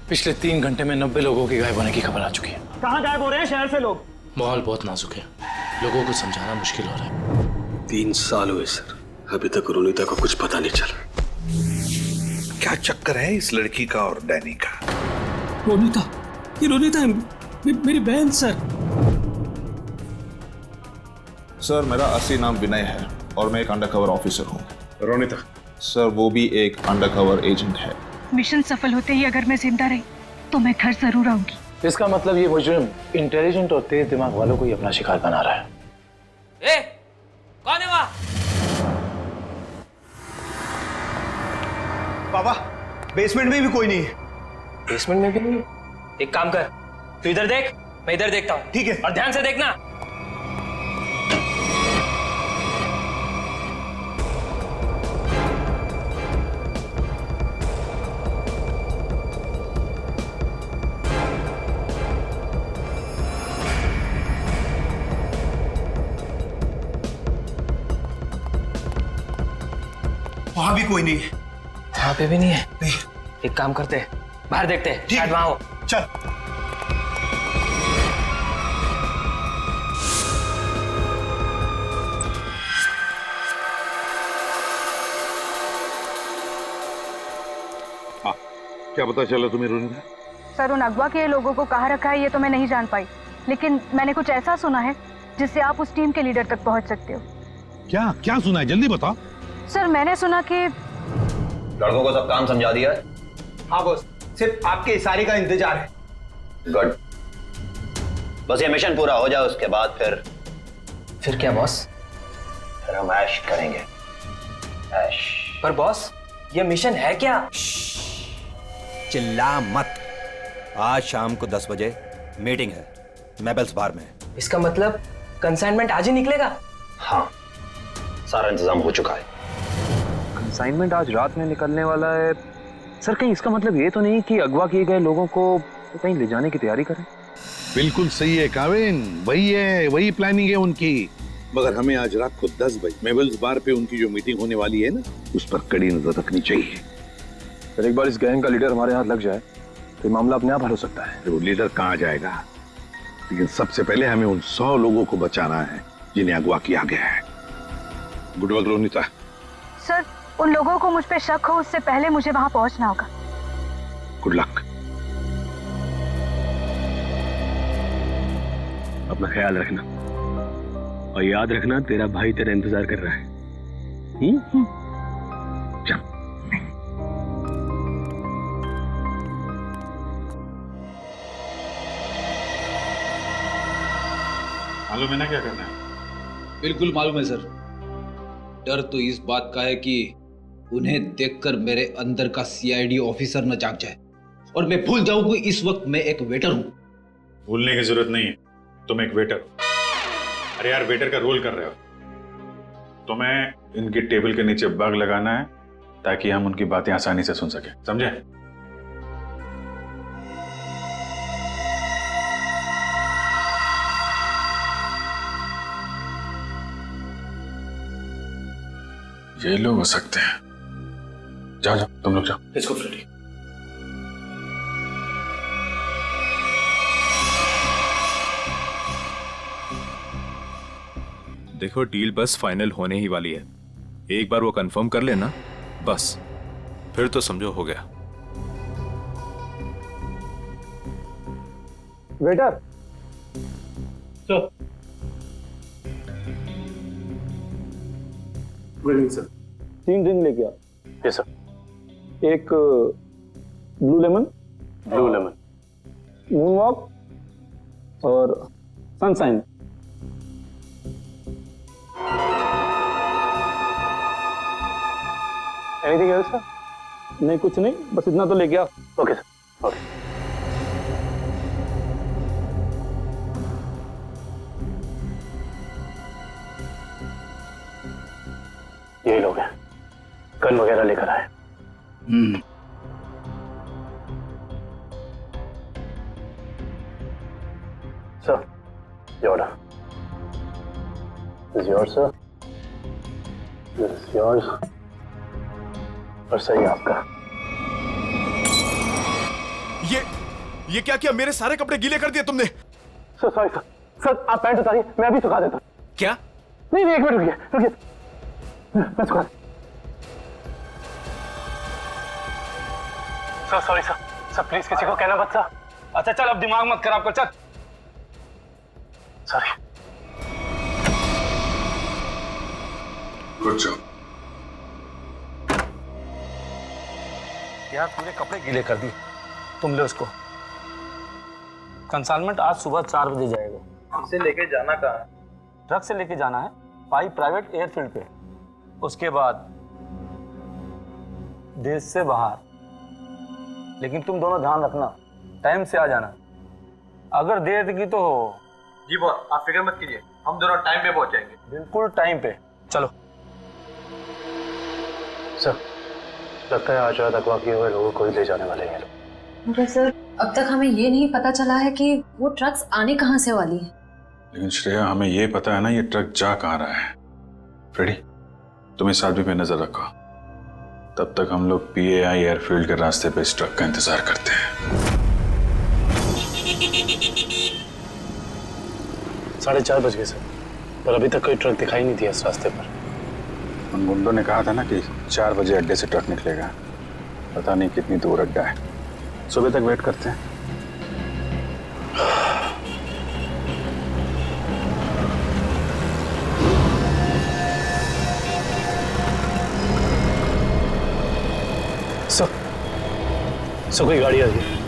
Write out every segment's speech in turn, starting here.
पिछले 3 घंटे में 90 लोगों के गायब होने की खबर आ चुकी है। कहाँ गायब हो रहे हैं शहर से लोग? माहौल बहुत नाजुक है, लोगों को समझाना मुश्किल हो रहा है। 3 साल हुए सर, अभी तक रोनिता को कुछ पता नहीं चला। क्या चक्कर है इस लड़की का और डैनी का? रोनिता, ये रोनिता है, मेरी बहन सर। सर मेरा असली नाम विनय है और मैं एक अंडरकवर ऑफिसर हूँ। रोनिता? सर वो भी एक अंडरकवर एजेंट है। मिशन सफल होते ही अगर मैं जिंदा रही तो मैं घर जरूर आऊंगी। इसका मतलब ये मुजरिम इंटेलिजेंट और तेज दिमाग वालों को ही अपना शिकार बना रहा है। ए, कौन है वहाँ? पापा, बेसमेंट में भी कोई नहीं है। बेसमेंट में भी नहीं है? एक काम कर, तू इधर देख, मैं इधर देखता हूँ। ठीक है। और ध्यान से देखना। वहां भी कोई नहीं है। वहाँ पे भी नहीं है? नहीं। एक काम करते हैं, बाहर देखते हैं, ठीक शायद वहाँ हो। चल। क्या पता चला तुम्हें रोनिता? सर उन अगवा के लोगों को कहाँ रखा है ये तो मैं नहीं जान पाई, लेकिन मैंने कुछ ऐसा सुना है जिससे आप उस टीम के लीडर तक पहुंच सकते हो। क्या क्या सुना है, जल्दी बताओ। सर मैंने सुना कि लड़कों को सब काम समझा दिया है? हाँ बॉस, सिर्फ आपके इशारे का इंतजार है। गुड। बस ये मिशन पूरा हो जाए उसके बाद फिर क्या बॉस? फिर हम ऐश करेंगे। ऐश। पर बॉस, ये मिशन है क्या? चिल्ला मत। आज शाम को 10 बजे मीटिंग है मेबल्स बार में। इसका मतलब कंसाइनमेंट आज ही निकलेगा? हाँ, सारा इंतजाम हो चुका है। कंसाइनमेंट आज रात में निकलने वाला है। सर कहीं इसका मतलब ये तो नहीं कि अगवा किए गए लोगों को कहीं ले जाने की तैयारी करें? बिल्कुल सही है काविन, वही है, वही प्लानिंग है उनकी। मगर हमें आज रात को 10 बजे मेबल्स बार पे उनकी जो मीटिंग होने वाली है ना, उस पर कड़ी नजर रखनी चाहिए। फिर एक बार इस गैंग का लीडर हमारे हाथ लग जाए तो मामला अपने आप हल हो सकता है। वो लीडर कहाँ जाएगा, लेकिन सबसे पहले हमें उन 100 लोगों को बचाना है जिन्हें अगवा किया गया है। Good work Ronita. सर उन लोगों को मुझ पे शक हो उससे पहले मुझे वहां पहुंचना होगा। Good luck. अपना ख्याल रखना और याद रखना तेरा भाई तेरा इंतजार कर रहा है। चल। मालूम है ना क्या करना है? बिल्कुल मालूम है सर। डर तो इस बात का है कि उन्हें देखकर मेरे अंदर का सीआईडी ऑफिसर न जाग जाए और मैं भूल जाऊं कि इस वक्त मैं एक वेटर हूं। भूलने की जरूरत नहीं है, तुम एक वेटर हो। अरे यार, वेटर का रोल कर रहे हो। तुम्हें इनकी टेबल के नीचे बग लगाना है ताकि हम उनकी बातें आसानी से सुन सकें, समझे? ये लोग हो सकते हैं। जाओ जाओ, तुम लोग जाओ। इसको फ्रेडी। देखो डील बस फाइनल होने ही वाली है, एक बार वो कंफर्म कर लेना बस, फिर तो समझो हो गया। Waiter sir. Good evening sir. 3 drink लेके आ। Yes sir. एक ब्लू लेमन, मून वॉक और सनशाइन। Anything else sir? नहीं, कुछ नहीं, बस इतना तो लेके आ। Okay sir. ओके। यही लोग हैं, गन वगैरह लेकर आए। Sir, your order. This is yours, sir. This is yours. और सही आपका। ये क्या किया? मेरे सारे कपड़े गीले कर दिए तुमने। सर सॉरी सर, सर आप पैंट उतारिए, मैं अभी सुखा देता हूँ। क्या? नहीं नहीं, एक मिनट रुकिए रुकिए, मैं सुखा। Sir sorry sir, sir please किसी को कहना मत सर। अच्छा चल, अब दिमाग मत खराब कर, चल। सॉरी। Good job. यार पूरे कपड़े गीले कर दिए, तुम ले उसको। कंसाइनमेंट आज सुबह 4 बजे जाएगा। इसे लेके जाना कहाँ है? ट्रक से लेके जाना है पाई प्राइवेट एयरफील्ड पे, उसके बाद देश से बाहर। लेकिन तुम दोनों ध्यान रखना, टाइम से आ जाना। अगर देर की तो जी बॉस, आप फिक्र मत कीजिए, हम दोनों टाइम पे पहुंचेंगे। बिल्कुल टाइम पे। चलो सर लगता है आज रात अगवा किए हुए लोगों को ही ले जाने वाले हैं। मगर सर अब तक हमें ये नहीं पता चला है कि वो ट्रक्स आने कहाँ से वाली है। लेकिन श्रेया, हमें ये पता है ना ये ट्रक जा कहाँ रहा है। फ्रेडी, तुम इस आदमी पे नजर रखो, तब तक हम लोग PAI एयरफील्ड के रास्ते पे इस ट्रक का इंतजार करते हैं। 4:30 बज गए सर, पर अभी तक कोई ट्रक दिखाई नहीं दिया इस रास्ते पर। उन गुंडों ने कहा था ना कि 4 बजे अड्डे से ट्रक निकलेगा, पता नहीं कितनी दूर अड्डा है। सुबह तक वेट करते हैं। सर कोई गाड़ी आ रही है।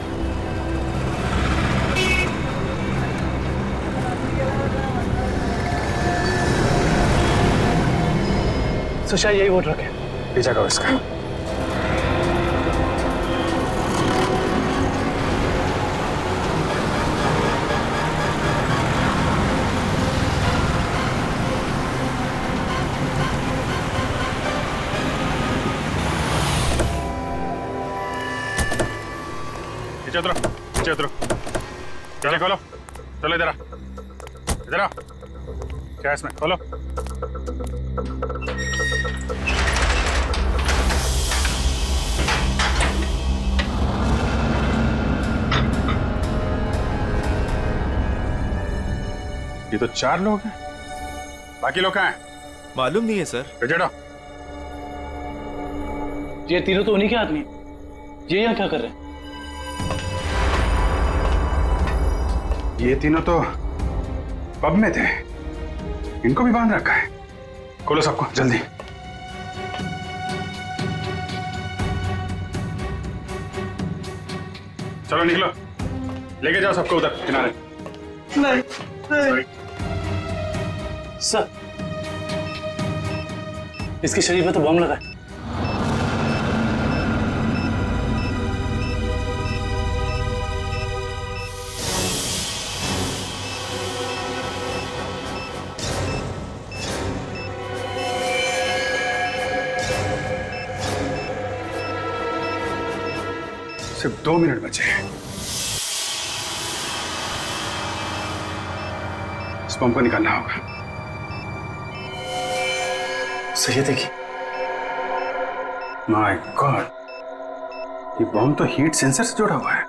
सर शायद यही वो ट्रक है। पीछा करो इसका। पीछे उतरो, पीछे उतरो। चलो खोलो, चलो इधर आ, इधर आ। क्या है इसमें? खोलो। ये तो 4 लोग हैं, बाकी लोग कहाँ हैं? मालूम नहीं है सर। चढ़ो। ये तीनों तो उन्हीं के आदमी हैं। ये यहाँ क्या कर रहे हैं? ये तीनों तो पब में थे, इनको भी बांध रखा है। खोलो सबको जल्दी। चलो निकलो, लेके जाओ सबको उधर किनारे। नहीं नहीं सर, इसके शरीर में तो बम लगा है। सिर्फ 2 मिनट बचे हैं। इस बम को निकालना होगा। सही है, देखिए। माय गॉड, ये बम तो हीट सेंसर से जुड़ा हुआ है।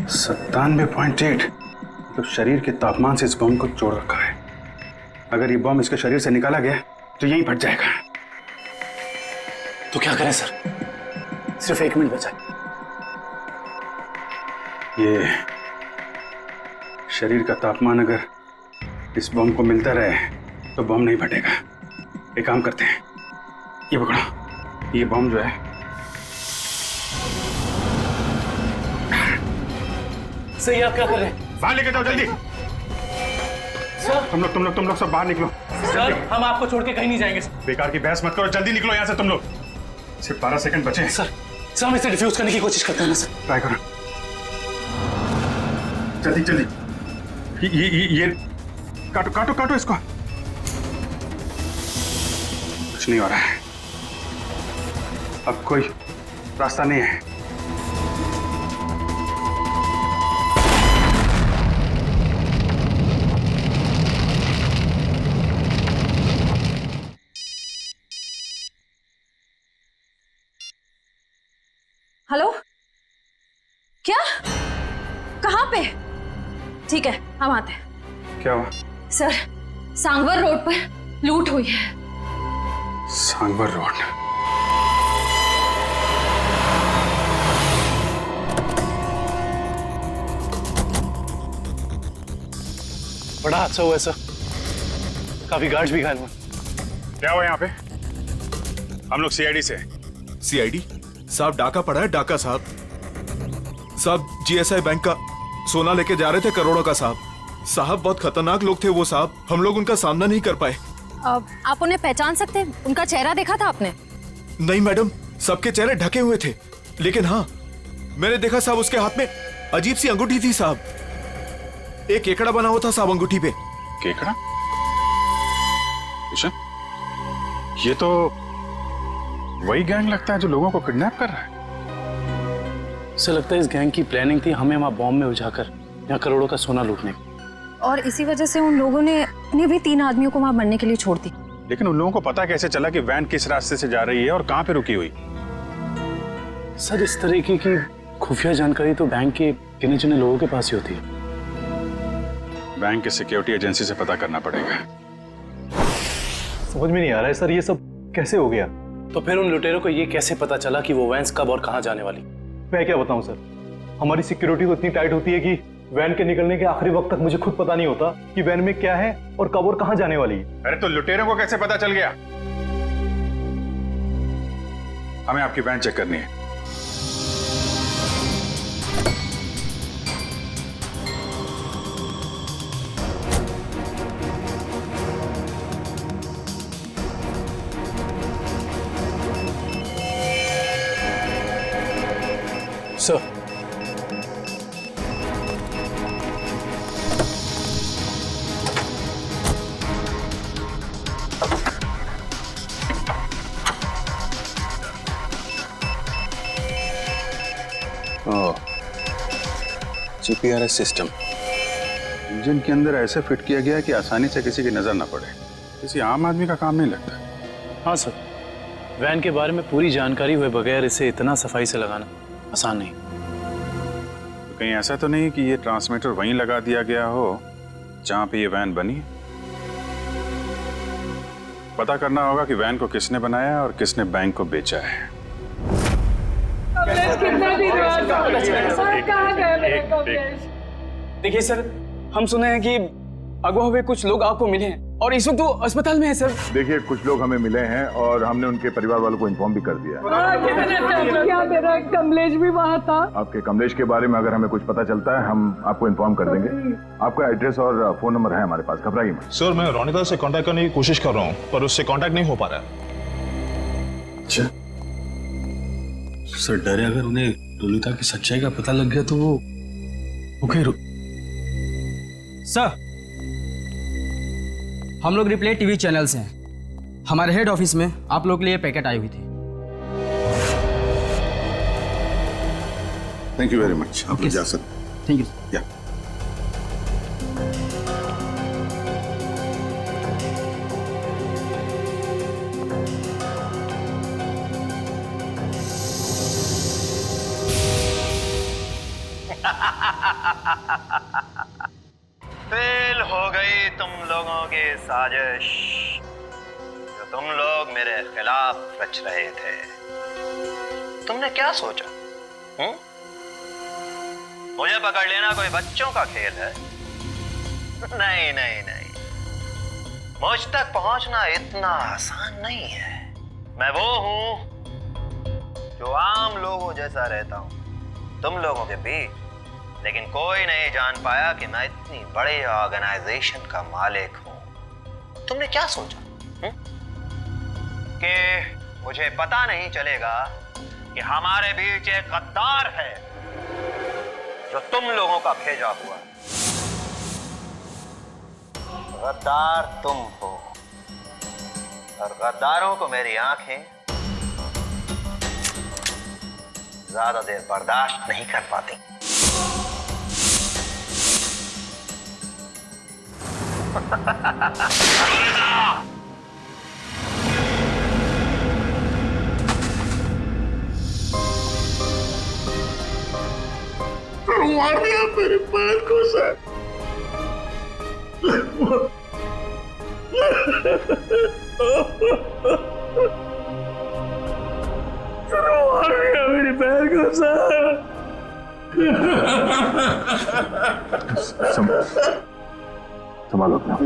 97.8 तो शरीर के तापमान से इस बम को जोड़ रखा है। अगर ये बम इसके शरीर से निकाला गया तो यहीं फट जाएगा। तो क्या करें सर? सिर्फ 1 मिनट बचा। ये शरीर का तापमान अगर इस बम को मिलता रहे तो बम नहीं फटेगा। एक काम करते हैं, ये पकड़ो, ये बम जो है सही, आप क्या कर रहे हैं? बाहर लेके जाओ जल्दी। सर तुम लोग सब बाहर निकलो। सर, हम आपको छोड़ के कहीं नहीं जाएंगे। बेकार की बहस मत करो, जल्दी निकलो यहाँ से तुम लोग। सिर्फ 12 सेकंड बचे हैं। सर हम इसे डिफ्यूज करने की कोशिश करते हैं ना सर। ट्राई करो जल्दी जल्दी। ये काटो काटो काटो इसको। कुछ नहीं हो रहा है, अब कोई रास्ता नहीं है। हेलो कहाँ पे? ठीक है, हम आते हैं। क्या हुआ? सर, सांगवर रोड पर लूट हुई है। सांगवर रोड? बड़ा हादसा हुआ है सर, काफी गार्ड्स भी घायल हुए। क्या हुआ यहाँ पे? हम लोग सीआईडी से। सीआईडी साहब? डाका पड़ा है, डाका साहब। साहब जीएसआई बैंक का सोना लेके जा रहे थे, करोड़ों का साहब। साहब बहुत खतरनाक लोग थे वो साहब, हम लोग उनका सामना नहीं कर पाए। आप उन्हें पहचान सकते हैं? उनका चेहरा देखा था आपने? नहीं मैडम, सबके चेहरे ढके हुए थे, लेकिन हाँ मैंने देखा साहब उसके हाथ में अजीब सी अंगूठी थी साहब, एक केकड़ा बना हुआ था साहब अंगूठी पे। केकड़ा? किशन, ये तो वही गैंग लगता है जो लोगों को किडनैप कर रहा है। सर लगता है इस गैंग की प्लानिंग थी हमें वहां बॉम्ब में उलझाकर यहाँ करोड़ों का सोना लूटने की। और इसी वजह से उन लोगों ने उन्हें भी 3 आदमियों को वहां मरने के लिए छोड़ दी। लेकिन उन लोगों को पता कैसे चला कि वैन किस रास्ते से जा रही है और कहां पे रुकी हुई? सर इस तरीके की खुफिया जानकारी तो बैंक के गिने चुने लोगों के पास ही होती है। बैंक के सिक्योरिटी एजेंसी से पता करना पड़ेगा। समझ में नहीं आ रहा है सर, ये सब कैसे हो गया? तो फिर उन लुटेरों को ये कैसे पता चला कि वो वैन कब और कहां जाने वाली? मैं क्या बताऊं सर, हमारी सिक्योरिटी तो इतनी टाइट होती है कि वैन के निकलने के आखिरी वक्त तक मुझे खुद पता नहीं होता कि वैन में क्या है और कब और कहां जाने वाली है। अरे तो लुटेरों को कैसे पता चल गया? हमें आपकी वैन चेक करनी है। सर जीपीआरएस सिस्टम इंजन के अंदर ऐसे फिट किया गया कि आसानी से किसी की नजर ना पड़े। किसी आम आदमी का काम नहीं लगता। हाँ सर, वैन के बारे में पूरी जानकारी हुए बगैर इसे इतना सफाई से लगाना आसान नहीं। तो कहीं ऐसा तो नहीं कि ये ट्रांसमीटर वहीं लगा दिया गया हो जहां पे ये वैन बनी है? पता करना होगा कि वैन को किसने बनाया और किसने बैंक को बेचा है। देखिए सर, हम सुने हैं कि अगवा हुए कुछ लोग आपको मिले हैं और इस वक्त वो अस्पताल में है सर। देखिए कुछ लोग हमें मिले हैं और हमने उनके परिवार वालों को इन्फॉर्म भी कर दिया है। क्या मेरा कमलेश भी वहाँ था? आपके कमलेश के बारे में अगर हमें कुछ पता चलता है हम आपको इन्फॉर्म कर देंगे। आपका एड्रेस और फोन नंबर है हमारे पास, घबराइए मत। सर मैं रोनिता से कांटेक्ट करने की कोशिश कर रहा हूँ पर उससे कांटेक्ट नहीं हो पा रहा है। अच्छा सर, डर है अगर उन्हें रोनिता की सच्चाई का पता लग गया तो वो सर, हम लोग रिप्ले टीवी चैनल से हैं। हमारे हेड ऑफिस में आप लोग के लिए पैकेट आई हुई थी। Thank you very much. आप जा सकते। Thank you. या फेल हो गई तुम लोगों की साजिश जो तुम लोग मेरे खिलाफ रच रहे थे। तुमने क्या सोचा? मुझे पकड़ लेना कोई बच्चों का खेल है? नहीं नहीं नहीं, मुझ तक पहुंचना इतना आसान नहीं है। मैं वो हूं जो आम लोगों जैसा रहता हूं तुम लोगों के बीच, लेकिन कोई नहीं जान पाया कि मैं इतनी बड़ी ऑर्गेनाइजेशन का मालिक हूं। तुमने क्या सोचा कि मुझे पता नहीं चलेगा कि हमारे बीच एक गद्दार है जो तुम लोगों का भेजा हुआ? गद्दार तुम हो और गद्दारों को मेरी आंखें ज्यादा देर बर्दाश्त नहीं कर पाती। मार दिया मेरे पैर को सर। मार दिया मेरे पैर को सर। संभालो अपने आप को।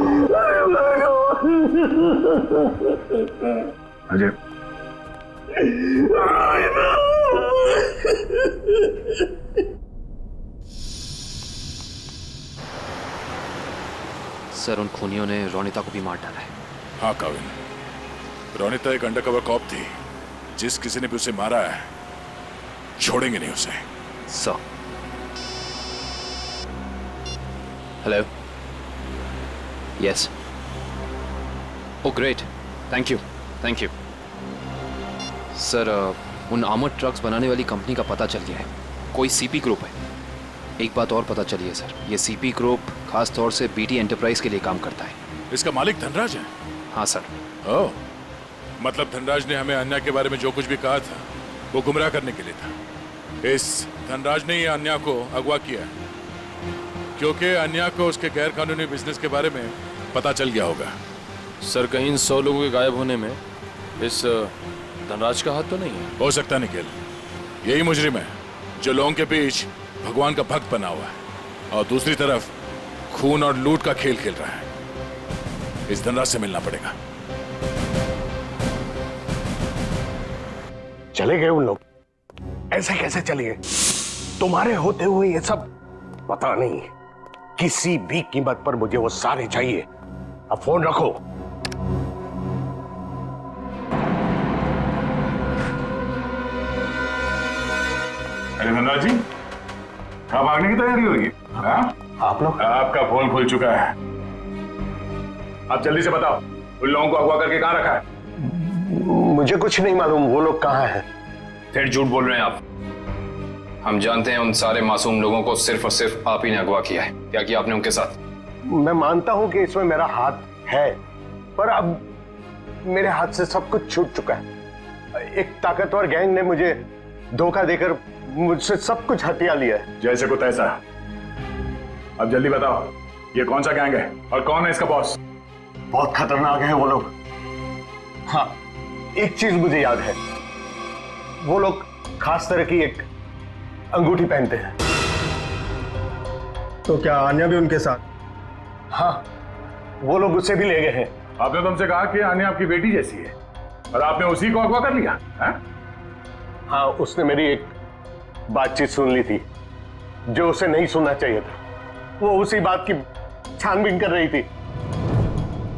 अजय सर, उन खूनियों ने रोनिता को भी मार डाला है। हाँ काविन, रोनिता एक अंडरकवर कॉप थी। जिस किसी ने भी उसे मारा है, छोड़ेंगे नहीं उसे। Sir, hello, yes, oh great, thank you, thank you. Sir, उन आर्मर्ड ट्रक्स बनाने वाली कंपनी का पता चल गया है। कोई सीपी ग्रुप है। एक बात और पता चली है सर, ये सीपी ग्रुप खास तौर से बीटी एंटरप्राइज के लिए काम करता है। इसका मालिक धनराज है? हाँ सर। ओह, मतलब धनराज ने हमें अन्या के बारे में जो कुछ भी कहा था वो गुमराह करने के लिए था। इस धनराज ने ही अन्या को अगवा किया है, क्योंकि अन्या को उसके गैर कानूनी बिजनेस के बारे में पता चल गया होगा। सर, कहीं इन 100 लोगों के गायब होने में इस धनराज का हाथ तो नहीं है? हो सकता निखिल, यही मुजरिम है जो लोगों के बीच भगवान का भक्त बना हुआ है और दूसरी तरफ खून और लूट का खेल खेल रहा है। इस धनराज से मिलना पड़ेगा। चले गए उन लोग? ऐसे कैसे चले गए? तुम्हारे होते हुए ये सब पता नहीं। किसी भी कीमत पर मुझे वो सारे चाहिए। अब फोन रखो। अरे धनराज जी, कहाँ भागने की तैयारी हो रही है? आप लोग? आपका फोन खुल चुका है। आप जल्दी से बताओ, उन लोगों को अगवा करके कहाँ रखा है? मुझे कुछ नहीं मालूम वो लोग कहाँ हैं। फिर झूठ बोल रहे हैं आप। हम जानते हैं उन सारे मासूम लोगों को सिर्फ और सिर्फ आप ही ने अगवा किया है। क्या किया आपने उनके साथ? मैं मानता हूं कि इसमें मेरा हाथ है, पर अब मेरे हाथ से सब कुछ छूट चुका है। एक ताकतवर गैंग ने मुझे धोखा देकर मुझसे सब कुछ हथिया लिया है। जैसे को तैसा। अब जल्दी बताओ, ये कौन सा गैंग है और कौन है इसका बॉस? बहुत खतरनाक है वो लोग। हाँ, एक चीज मुझे याद है, वो लोग खास तरह की एक अंगूठी पहनते हैं। तो क्या आन्या भी उनके साथ? हाँ, वो लोग उसे भी ले गए हैं। आपने तुमसे कहा कि आन्या आपकी बेटी जैसी है और आपने उसी को अगवा कर लिया है? हाँ, उसने मेरी एक बातचीत सुन ली थी जो उसे नहीं सुनना चाहिए था। वो उसी बात की छानबीन कर रही थी।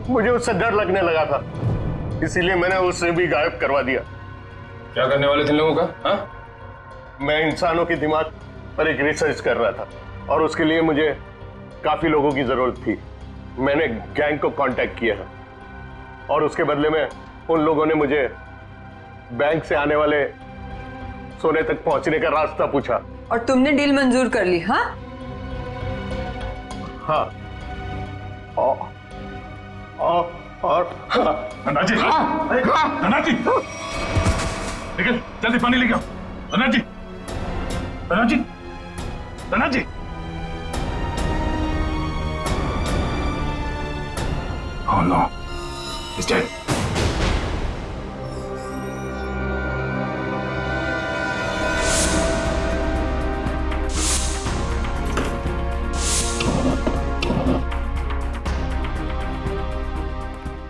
मुझे उससे डर लगने लगा था, इसीलिए मैंने उसे भी गायब करवा दिया। क्या करने वाले थे लोगों का? हाँ? मैं इंसानों के दिमाग पर एक रिसर्च कर रहा था और उसके लिए मुझे काफी लोगों की जरूरत थी। मैंने गैंग को कांटेक्ट किया और उसके बदले में उन लोगों ने मुझे बैंक से आने वाले सोने तक पहुंचने का रास्ता पूछा। और तुमने डील मंजूर कर ली? हाँ हाँ। और धनराज जी, धनराज जी, निकल जल्दी पानी लेके आओ। धनराज जी, धनराज जी, धनराज जी। Oh no, he's dead.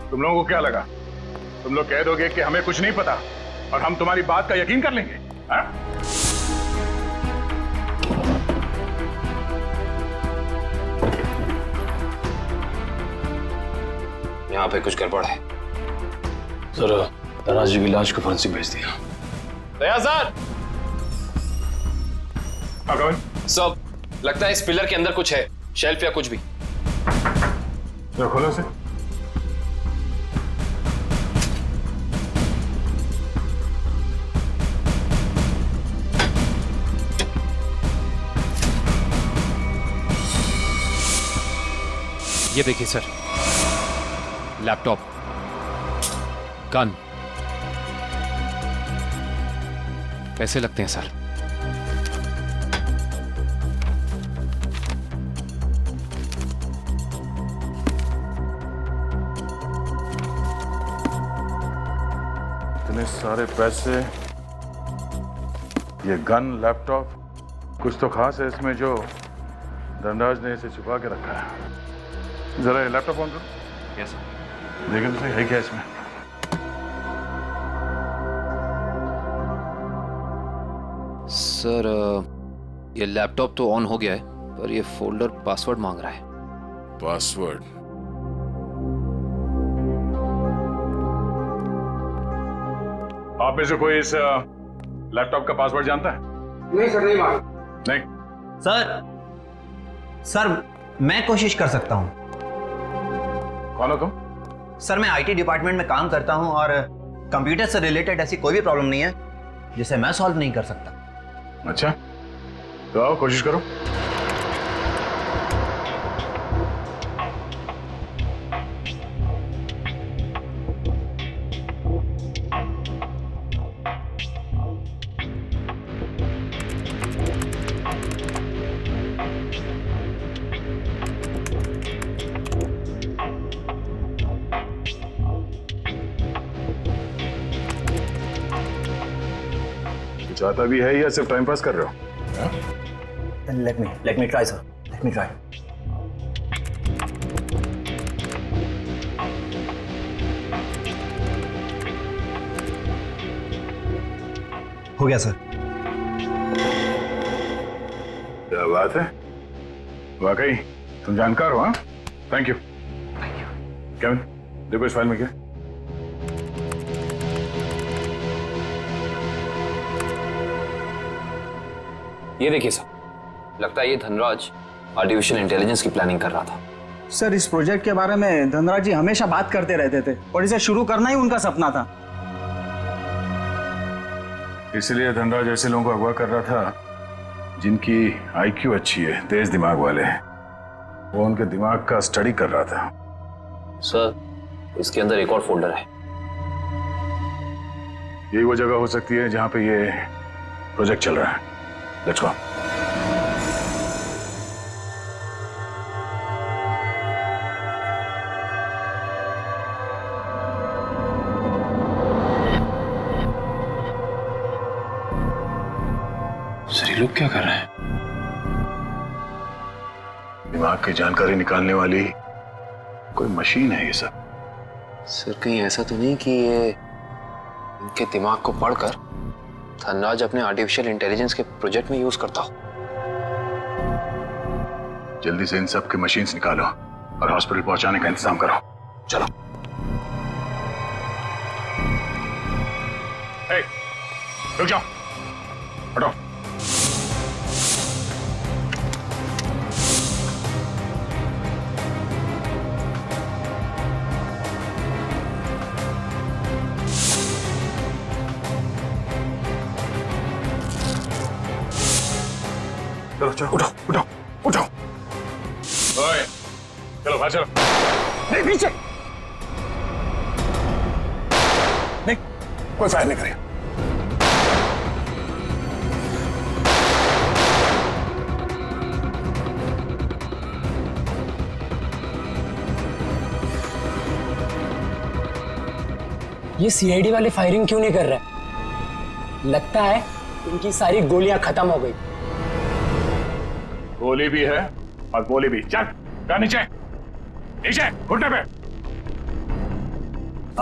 तुम लोगों को क्या लगा? तुम लोग कह दोगे कि हमें कुछ नहीं पता और हम तुम्हारी बात का यकीन कर लेंगे? हाँ? यहाँ पे कुछ गड़बड़ है। सर, धनराज जी की लाश को फॉरेंसिक भेज दिया। दया सर। सब लगता है इस पिलर के अंदर कुछ है, शेल्फ या कुछ भी। खोलो से। ये देखिए सर, लैपटॉप, गन, पैसे लगते हैं सर। सारे पैसे, ये गन, लैपटॉप, कुछ तो खास है इसमें जो धनराज ने इसे छुपा के रखा है। जरा ये लैपटॉप ऑन करो। Yes sir. देखें तो सही है क्या इसमें। सर ये लैपटॉप तो ऑन हो गया है, पर ये फोल्डर पासवर्ड मांग रहा है। पासवर्ड? आप में से कोई इस लैपटॉप का पासवर्ड जानता है? नहीं सर, नहीं मालूम। नहीं सर मैं कोशिश कर सकता हूं। कौन हो तुम? सर मैं आईटी डिपार्टमेंट में काम करता हूं और कंप्यूटर से रिलेटेड ऐसी कोई भी प्रॉब्लम नहीं है जिसे मैं सॉल्व नहीं कर सकता। अच्छा, तो आओ कोशिश करो। चाहता भी है या सिर्फ टाइम पास कर रहे हो? Let me try, sir. Let me try. हो गया सर। क्या बात है, वाकई तुम जानकार हो। हाँ, थैंक यू। केविन, देखो इस फाइल में क्या। ये देखिए सर, लगता है ये धनराज आर्टिफिशियल इंटेलिजेंस की प्लानिंग कर रहा था। सर इस प्रोजेक्ट के बारे में धनराज जी हमेशा बात करते रहते थे और इसे शुरू करना ही उनका सपना था। इसलिए धनराज ऐसे लोगों को अगवा कर रहा था जिनकी आईक्यू अच्छी है, तेज दिमाग वाले हैं। वो उनके दिमाग का स्टडी कर रहा था। सर इसके अंदर एक और फोल्डर है। यही वो जगह हो सकती है जहां पे ये प्रोजेक्ट चल रहा है। Let's go. सर ये लोग क्या कर रहे हैं? दिमाग की जानकारी निकालने वाली कोई मशीन है ये सब। सर कहीं ऐसा तो नहीं कि ये इनके दिमाग को पढ़कर धनराज अपने आर्टिफिशियल इंटेलिजेंस के प्रोजेक्ट में यूज करता हो? जल्दी से इन सब के मशीन्स निकालो और हॉस्पिटल पहुंचाने का इंतजाम करो। चलो। रुक जाओ, हटो। चलो चलो, उठो उठो उठो। ओए, चलो बाहर चलो। नहीं, पीछे नहीं, कोई फायर नहीं करेगा। ये सीआईडी वाले फायरिंग क्यों नहीं कर रहे? लगता है इनकी सारी गोलियां खत्म हो गई। गोली भी है और गोली भी। चल जा नीचे, नीचे घुटने पे।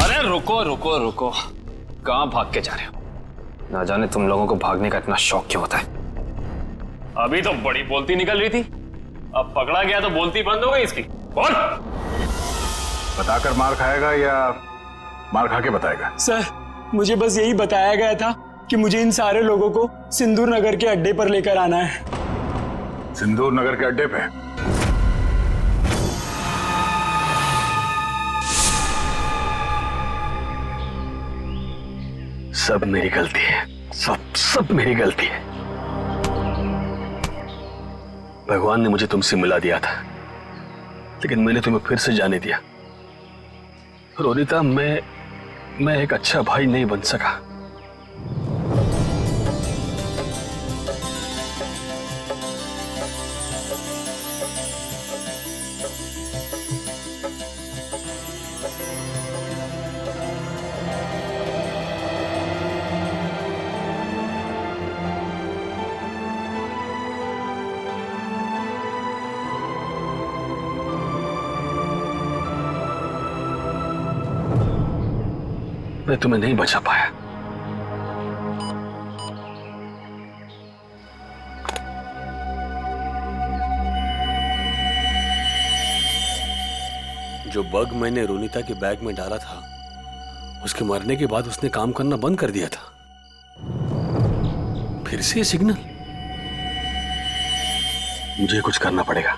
अरे रुको रुको रुको, कहां भाग के जा रहे हो? ना जाने तुम लोगों को भागने का इतना शौक क्यों होता है। अभी तो बड़ी बोलती निकल रही थी, अब पकड़ा गया तो बोलती बंद हो गई इसकी। बोल। बताकर मार खाएगा या मार खा के बताएगा? सर मुझे बस यही बताया गया था कि मुझे इन सारे लोगों को सिंदूर नगर के अड्डे पर लेकर आना है। सिंदूर नगर के अड्डे पे? सब मेरी गलती है, सब मेरी गलती है। भगवान ने मुझे तुमसे मिला दिया था, लेकिन मैंने तुम्हें फिर से जाने दिया। रोनिता, मैं एक अच्छा भाई नहीं बन सका। मैं तुम्हें नहीं बचा पाया। जो बग मैंने रोनिता के बैग में डाला था, उसके मरने के बाद उसने काम करना बंद कर दिया था। फिर से सिग्नल, मुझे कुछ करना पड़ेगा।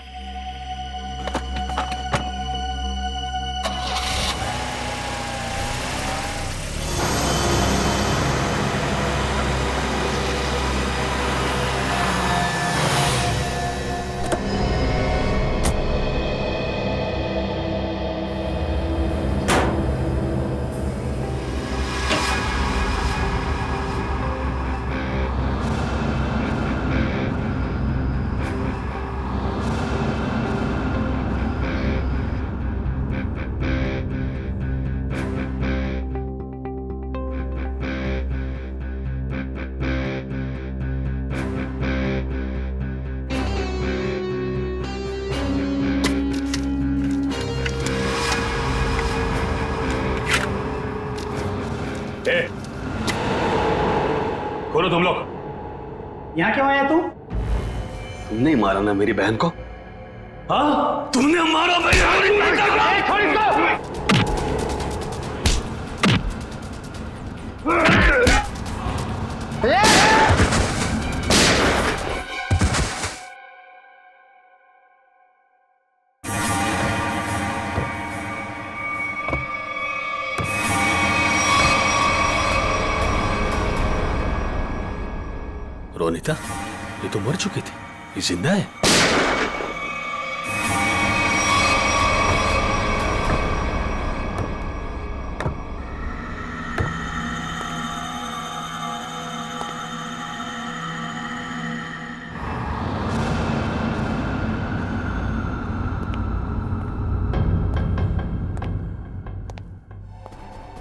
खोलो तुम लोग। यहाँ क्यों आया तू? तुमने ही मारा ना मेरी बहन को? हाँ, तुमने मारा मेरी बहन को। रोनिता, ये तो मर चुकी थी, ये जिंदा है।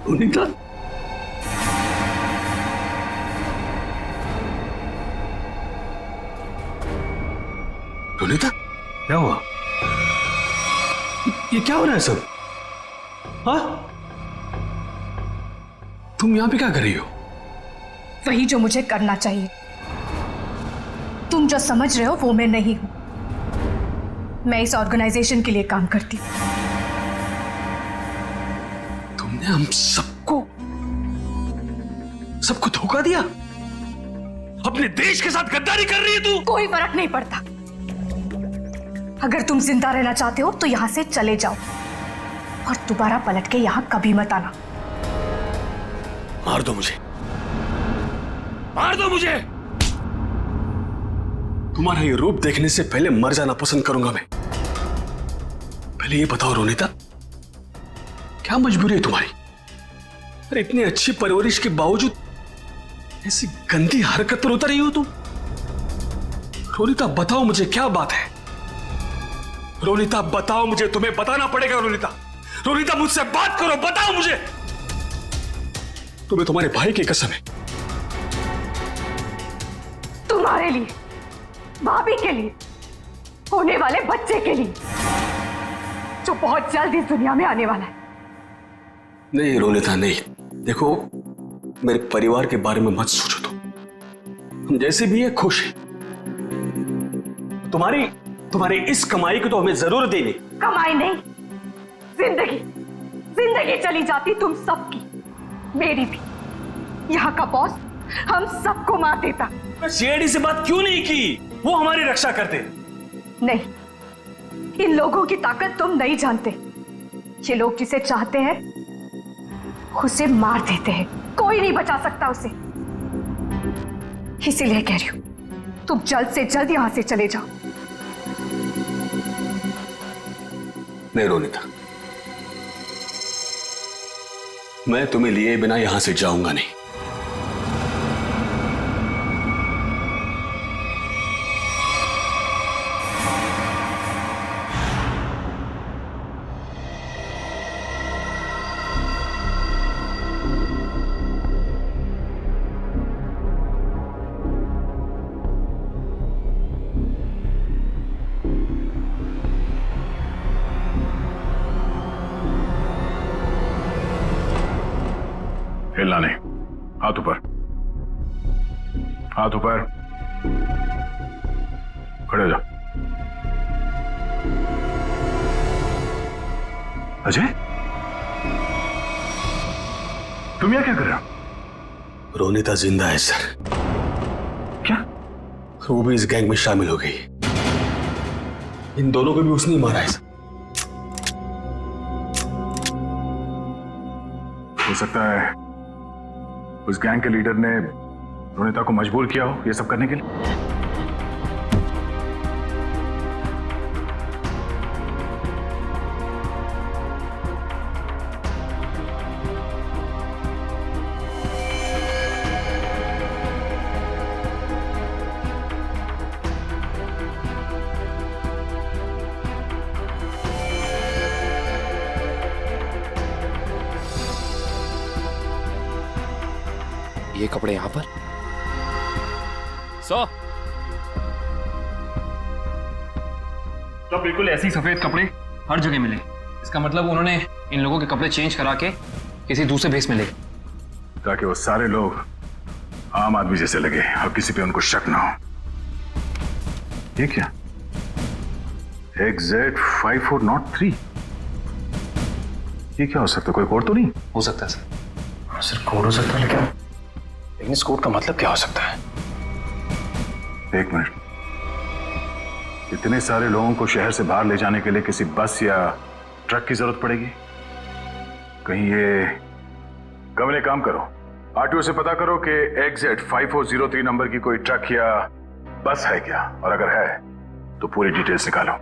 रोनिता, रोनिता, क्या हुआ? ये क्या हो रहा है सब? हाँ? तुम यहां पे क्या कर रही हो? वही जो मुझे करना चाहिए। तुम जो समझ रहे हो वो मैं नहीं हूं। मैं इस ऑर्गेनाइजेशन के लिए काम करती हूं। तुमने हम सबको धोखा दिया? अपने देश के साथ गद्दारी कर रही है तू? कोई फर्क नहीं पड़ता। अगर तुम जिंदा रहना चाहते हो तो यहां से चले जाओ और दोबारा पलट के यहां कभी मत आना। मार दो मुझे, मार दो मुझे। तुम्हारा ये रूप देखने से पहले मर जाना पसंद करूंगा मैं। पहले ये बताओ रोनिता, क्या मजबूरी है तुम्हारी? अरे इतनी अच्छी परवरिश के बावजूद ऐसी गंदी हरकत पर उतर रही हो तुम? रोनिता बताओ मुझे, क्या बात है? रोनिता बताओ मुझे, तुम्हें बताना पड़ेगा। रोनिता, रोनिता मुझसे बात करो, बताओ मुझे। तुम्हें तुम्हारे भाई की कसम है। तुम्हारे लिए, भाभी के लिए, होने वाले बच्चे के लिए जो बहुत जल्द इस दुनिया में आने वाला है। नहीं रोनिता नहीं, देखो मेरे परिवार के बारे में मत सोचो। तुम हम जैसे भी है खुश है। तुम्हारी इस कमाई को तो हमें जरूर देनी। कमाई नहीं, जिंदगी जिंदगी चली जाती तुम सबकी, मेरी भी। यहाँ का बॉस हम सबको मार देता। सीआईडी से बात क्यों नहीं की? वो हमारी रक्षा करते। नहीं, इन लोगों की ताकत तुम नहीं जानते। ये लोग जिसे चाहते हैं उसे मार देते हैं, कोई नहीं बचा सकता उसे। इसीलिए कह रही हूं, तुम जल्द से जल्द यहां से चले जाओ। नहीं रोनिता, मैं तुम्हें लिए बिना यहां से जाऊंगा नहीं। हाथ ऊपर, हाथ ऊपर, खड़े हो जाओ। अजय, तुम यहाँ क्या कर रहे हो? रोनिता जिंदा है सर। क्या? वो भी इस गैंग में शामिल हो गई। इन दोनों को भी उसने ही मारा है सर। हो सकता है उस गैंग के लीडर ने रोनिता को मजबूर किया हो ये सब करने के लिए। ये कपड़े यहां पर तो बिल्कुल ऐसे ही सफेद कपड़े हर जगह मिले। इसका मतलब उन्होंने इन लोगों के कपड़े चेंज करा के किसी दूसरे भेस में ले, ताकि वो सारे लोग आम आदमी जैसे लगे और किसी पे उनको शक ना हो। ये क्या? XZ5403, ये क्या हो सकता है? कोई कोड तो नहीं हो सकता है सर। सर कोड हो सकता है, लेकिन इस कोड का मतलब क्या हो सकता है? एक मिनट, इतने सारे लोगों को शहर से बाहर ले जाने के लिए किसी बस या ट्रक की जरूरत पड़ेगी? कहीं ये कमरे काम करो, आरटीओ से पता करो कि XZ5403 नंबर की कोई ट्रक या बस है क्या, और अगर है तो पूरी डिटेल्स निकालो।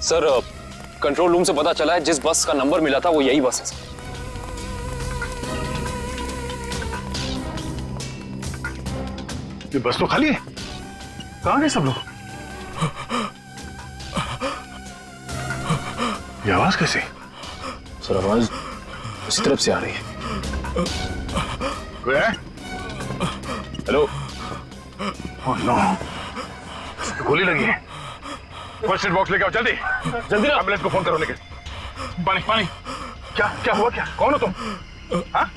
सर कंट्रोल रूम से पता चला है जिस बस का नंबर मिला था वो यही बस है सर। ये बस तो खाली है, कहां गए सब लोग? ये आवाज कैसी? सर आवाज उस तरफ से आ रही है। कोई है? हेलो। ओह नो, गोली लगी है। फर्स्ट एड बॉक्स लेके आओ जल्दी जल्दी। एम्बुलेंस को फोन करो। लेके पानी पानी। क्या क्या हुआ? क्या कौन हो तुम? हाँ?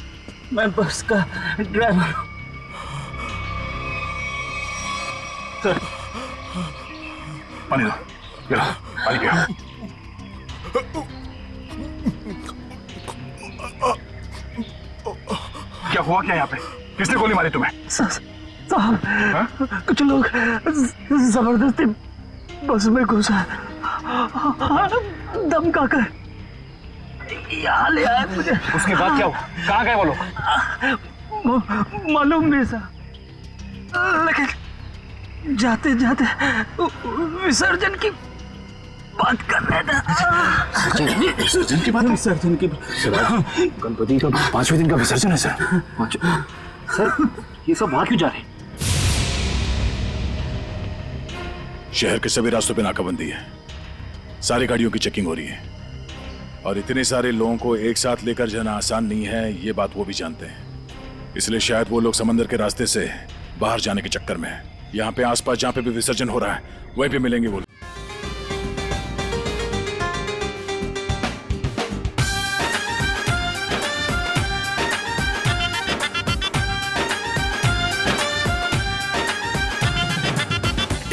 मैं बस का ड्राइवर हूं सर। पानी दो, ये लो, पानी पियो। क्या हुआ क्या यहाँ पे? किसने गोली मारी तुम्हें? साहब कुछ लोग जबरदस्ती बस में घुसा धमका कर यहाँ ले आए मुझे। उसके बाद क्या हुआ? कहाँ गए वो लोग? मालूम नहीं साहब, लेकिन जाते जाते विसर्जन की बात कर रहे थे। विसर्जन की बात? विसर्जन की गणपति का 5वें दिन का विसर्जन है सर। सर ये सब वहां क्यों जा रहे हैं? शहर के सभी रास्तों पे नाकाबंदी है, सारी गाड़ियों की चेकिंग हो रही है, और इतने सारे लोगों को एक साथ लेकर जाना आसान नहीं है, ये बात वो भी जानते हैं। इसलिए शायद वो लोग समंदर के रास्ते से बाहर जाने के चक्कर में हैं। यहाँ पे आसपास जहाँ पे भी विसर्जन हो रहा है वहीं पे मिलेंगे वो लोग।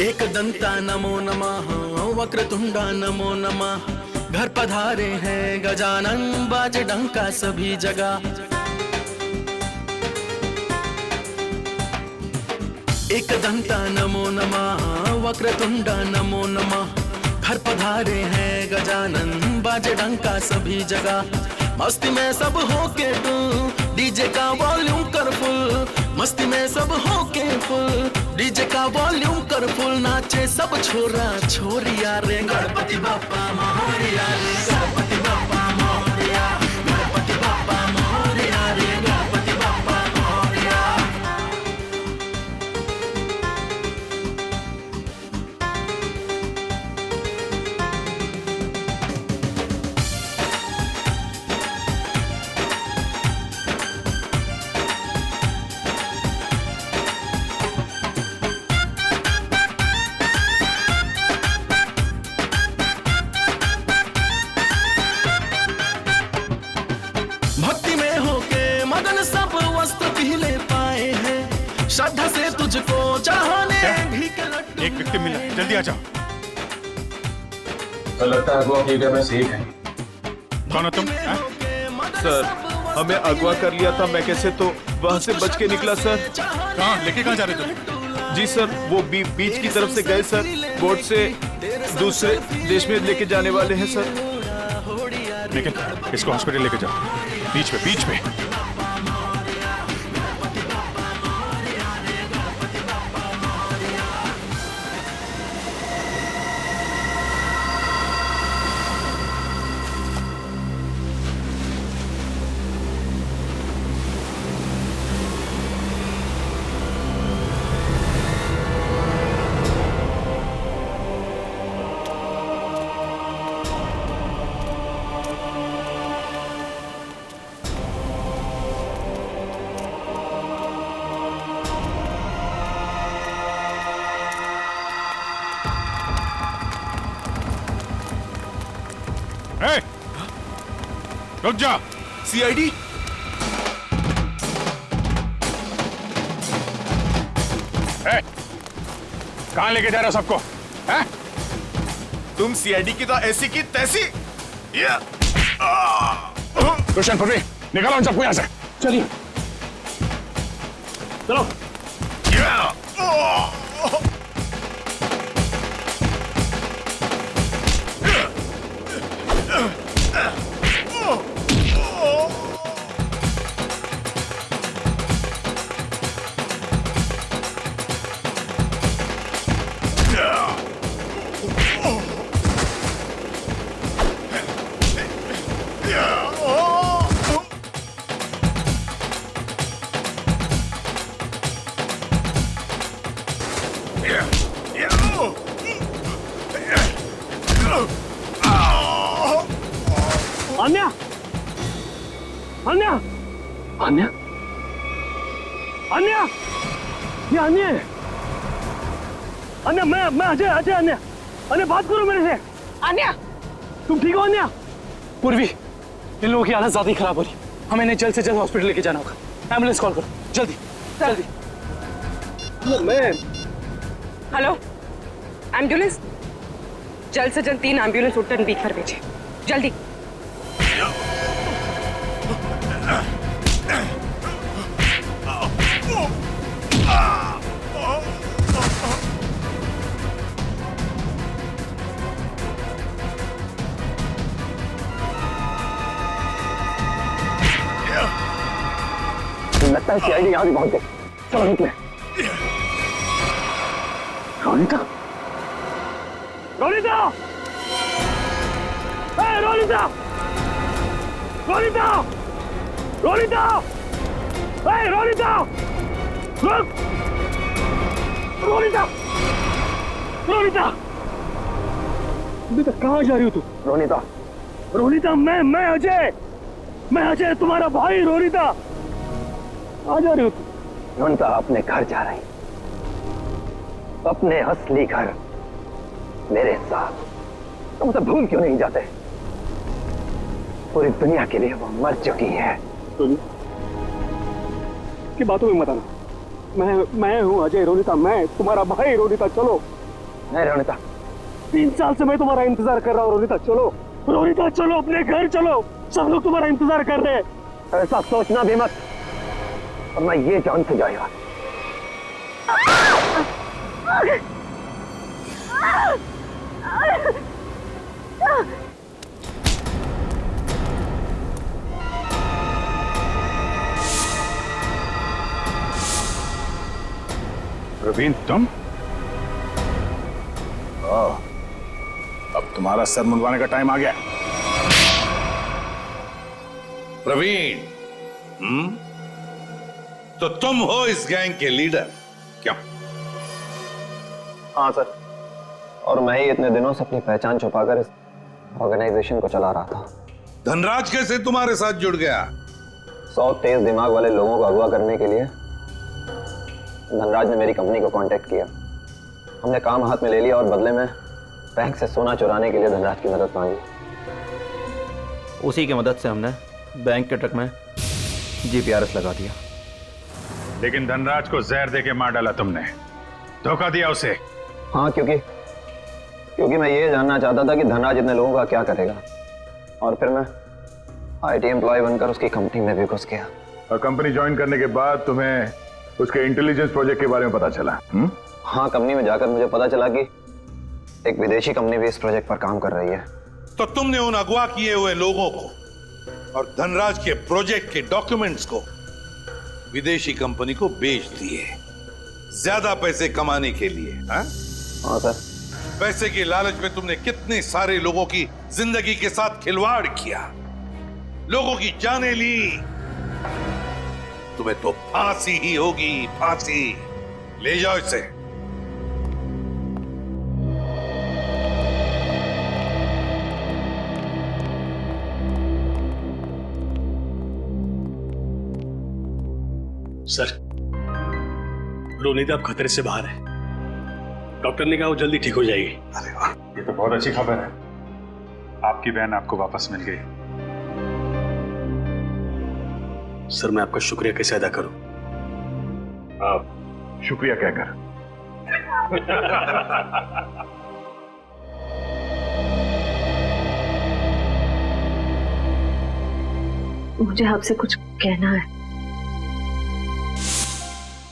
एक दंता नमो नमः, वक्रतुंडा नमो नमः, घर पधारे हैं गजानन, बाजे डंका सभी जगह। एक दंता नमो नमः, वक्रतुंडा नमो नमः, घर पधारे हैं गजानन, बाजे डंका सभी जगह। मस्ती में सब हो के तुम, डीजे का वॉल्यूम कर फुल, मस्ती में सब हो के फुल, डीजे का वॉल्यूम कर फुल, नाचे सब छोरा छोरिया रे, गणपति बाप्पा मोरिया रे, गणपति बाप्पा मोरिया, गणपति बाप्पा मोरिया रे, गणपति बाप्पा मोरिया। श्रद्धा से तुझको चाहने भी के लड्डू एक विक्टिम मिला, जल्दी आ जाओ। तो लगता है अगवा किए गए में से एक है। कौन हो तुम? सर, हमें अगवा कर लिया था मैके से, तो वहां से बच के निकला सर। कहाँ लेके कहाँ जा रहे थे? जी सर, वो बीच की तरफ से गए सर, बोट से दूसरे देश में लेके जाने वाले हैं सर। लेकिन इसको हॉस्पिटल लेके जाओ, बीच में। रुक जा। सीआईडी? कहाँ लेके जा रहे हो सबको? तुम सीआईडी की तो ऐसी की तैसी। रोशन, पृथ्वी, निकालो इन सबको यहाँ से। चलिए चलो। अन्या, अन्या, अन्या, अन्या, ये अन्या है। अन्या, मैं अजय, अन्या, अन्या बात करो मेरे से। अन्या, तुम ठीक हो अन्या? पूर्वी, इन लोगों की हालत ज्यादा ही खराब हो रही, हमें इन्हें जल्द से जल्द हॉस्पिटल लेके जाना होगा। एम्बुलेंस कॉल करो, जल्दी जल्दी। मैं हेलो, एम्बुलेंस, जल्द से जल्द 3 एम्बुलेंस उत्तर बीच पर भेजे, जल्दी। लगता है सीआईडी यहाँ भी पहुंच गई। चलो निकले। रोनिता, रोनिता, रोनिता, रोनिता, रोनिता, रोनिता, रुक, रोनिता, रोनिता, रोनिता कहाँ जा रही हो तू? रोनिता, रोनिता, मैं अजय तुम्हारा भाई। रोनिता, आ जा रही हो तू? रोनिता अपने घर जा रही, अपने असली घर मेरे साथ। तुम तो भूल क्यों नहीं जाते? पूरी दुनिया के लिए वो मर चुकी है। की बातों में मत आना। मैं हूँ अजय। रोनिता, मैं तुम्हारा भाई। रोनिता चलो। नहीं रोनिता, 3 साल से मैं तुम्हारा इंतजार कर रहा हूँ। रोनिता चलो, रोनिता चलो, अपने घर चलो। सब लोग तुम्हारा इंतजार कर रहे हैं। ऐसा सोचना भी मत, और मैं ये जान से जाएगा। प्रवीण, तुम? अब तुम्हारा सर मुंडवाने का टाइम आ गया। प्रवीण, तो तुम हो इस गैंग के लीडर? क्या? हाँ सर, और मैं ही इतने दिनों से अपनी पहचान छुपाकर इस ऑर्गेनाइजेशन को चला रहा था। धनराज कैसे तुम्हारे साथ जुड़ गया? 100 तेज दिमाग वाले लोगों को अगवा करने के लिए धनराज ने मेरी कंपनी को कांटेक्ट किया। हमने काम हाथ में ले लिया और बदले में बैंक से सोना चुराने के लिए धनराज की मदद मांगी। उसी की मदद से हमने बैंक के ट्रक में जीपीआरएस लगा दिया। लेकिन धनराज को जहर देके मार डाला तुमने, धोखा दिया उसे। हाँ, क्योंकि मैं ये जानना चाहता था कि धनराज इतने लोगों का क्या करेगा, और फिर मैं IT एम्प्लॉय बनकर उसकी कंपनी में भी घुस गया। और कंपनी ज्वाइन करने के बाद तुम्हें उसके इंटेलिजेंस प्रोजेक्ट के बारे में पता चला? हाँ, कंपनी में जाकर मुझे पता चला कि एक विदेशी कंपनी भी इस प्रोजेक्ट पर काम कर रही है। तो तुमने उन अगवा किए हुए लोगों को और धनराज के प्रोजेक्ट के डॉक्यूमेंट्स को विदेशी कंपनी को बेच दिए, ज्यादा पैसे कमाने के लिए। हाँ सर। पैसे की लालच में तुमने कितने सारे लोगों की जिंदगी के साथ खिलवाड़ किया, लोगों की जानें ली। तुम्हें तो फांसी ही होगी, फांसी। ले जाओ इसे। सर, रोनीता अब खतरे से बाहर है। डॉक्टर ने कहा वो जल्दी ठीक हो जाएगी। अरे वाह, ये तो बहुत अच्छी खबर है। आपकी बहन आपको वापस मिल गई। सर, मैं आपका शुक्रिया कैसे अदा करूं? आप शुक्रिया कहकर। मुझे आपसे कुछ कहना है,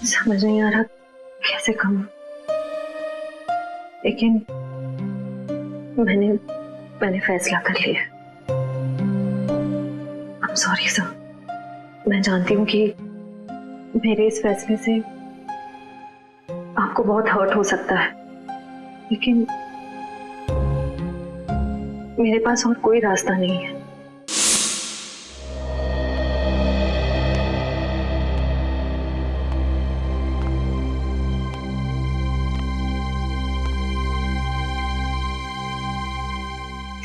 समझ नहीं आ रहा कैसे कहूं, लेकिन मैंने फैसला कर लिया। I'm sorry सर, मैं जानती हूँ कि मेरे इस फैसले से आपको बहुत हर्ट हो सकता है, लेकिन मेरे पास और कोई रास्ता नहीं है।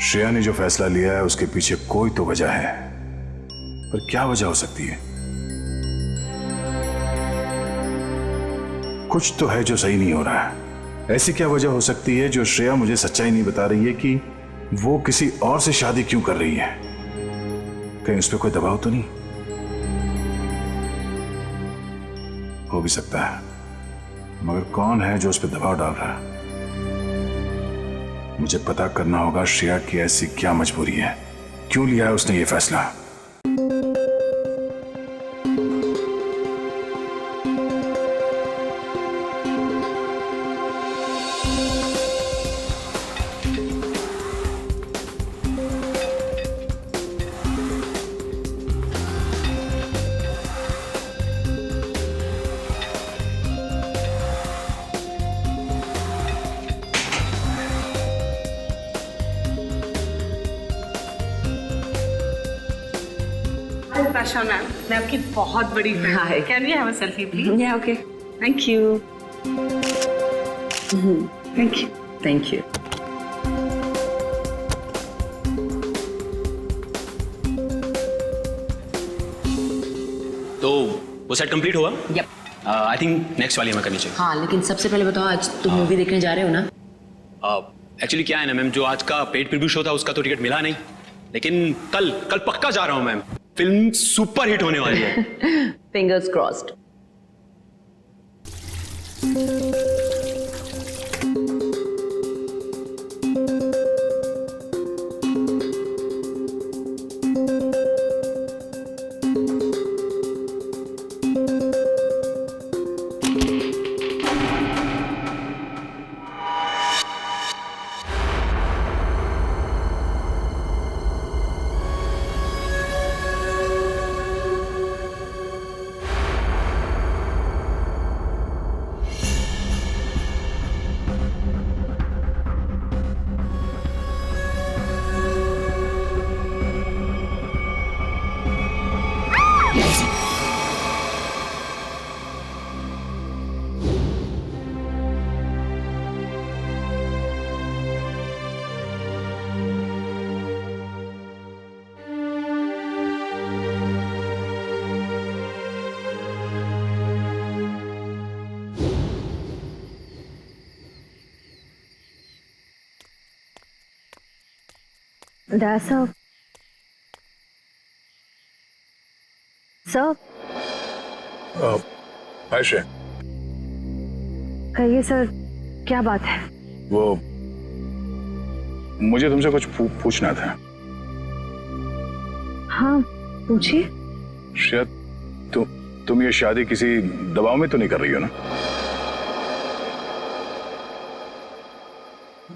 श्रेया ने जो फैसला लिया है उसके पीछे कोई तो वजह है, पर क्या वजह हो सकती है? कुछ तो है जो सही नहीं हो रहा है। ऐसी क्या वजह हो सकती है जो श्रेया मुझे सच्चाई नहीं बता रही है कि वो किसी और से शादी क्यों कर रही है? कहीं उस पर कोई दबाव तो नहीं? हो भी सकता है, मगर कौन है जो उस पर दबाव डाल रहा है? मुझे पता करना होगा श्रेया की ऐसी क्या मजबूरी है, क्यों लिया है उसने ये फैसला। Prashant मैम, मैं आपकी बहुत बड़ी फैन हूं। Can we have a selfie, please? Yeah, okay. Thank you. Thank you. Thank you. तो वो सेट कंप्लीट हुआ? Yep. आई थिंक नेक्स्ट वाली हमें करनी चाहिए। हाँ, लेकिन सबसे पहले बताओ, आज तुम मूवी देखने जा रहे हो ना? एक्चुअली क्या है ना मैम, जो आज का पेड प्रीव्यू शो था उसका तो टिकट मिला नहीं, लेकिन कल पक्का जा रहा हूं मैम। फिल्म सुपर हिट होने वाली है। Fingers crossed. Dad, sir. Sir. हाय श्रेया। कहिए सर, क्या बात है? वो मुझे तुमसे कुछ पूछना था। हाँ पूछिए। श्रेया, तुम ये शादी किसी दबाव में तो नहीं कर रही हो ना?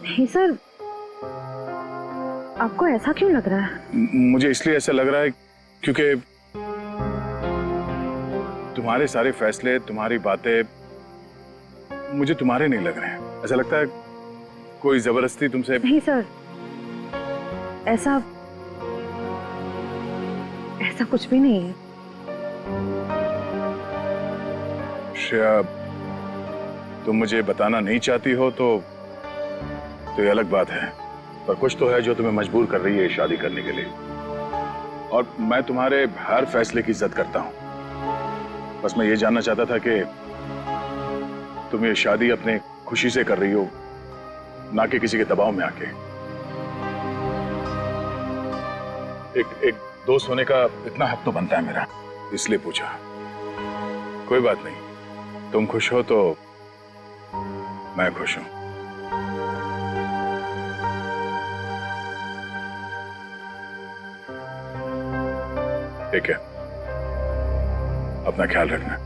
नहीं सर, आपको ऐसा क्यों लग रहा है? मुझे इसलिए ऐसा लग रहा है क्योंकि तुम्हारे सारे फैसले, तुम्हारी बातें मुझे तुम्हारे नहीं लग रहे हैं। ऐसा लगता है कोई जबरदस्ती तुमसे। नहीं सर, ऐसा कुछ भी नहीं है। श्रेया, तुम मुझे बताना नहीं चाहती हो तो ये अलग बात है, पर कुछ तो है जो तुम्हें मजबूर कर रही है शादी करने के लिए। और मैं तुम्हारे हर फैसले की इज्जत करता हूं। बस मैं ये जानना चाहता था कि तुम ये शादी अपने खुशी से कर रही हो, ना कि किसी के दबाव में आके। एक दोस्त होने का इतना हक तो बनता है मेरा, इसलिए पूछा। कोई बात नहीं, तुम खुश हो तो मैं खुश हूं। ठीक है, अपना ख्याल रखना।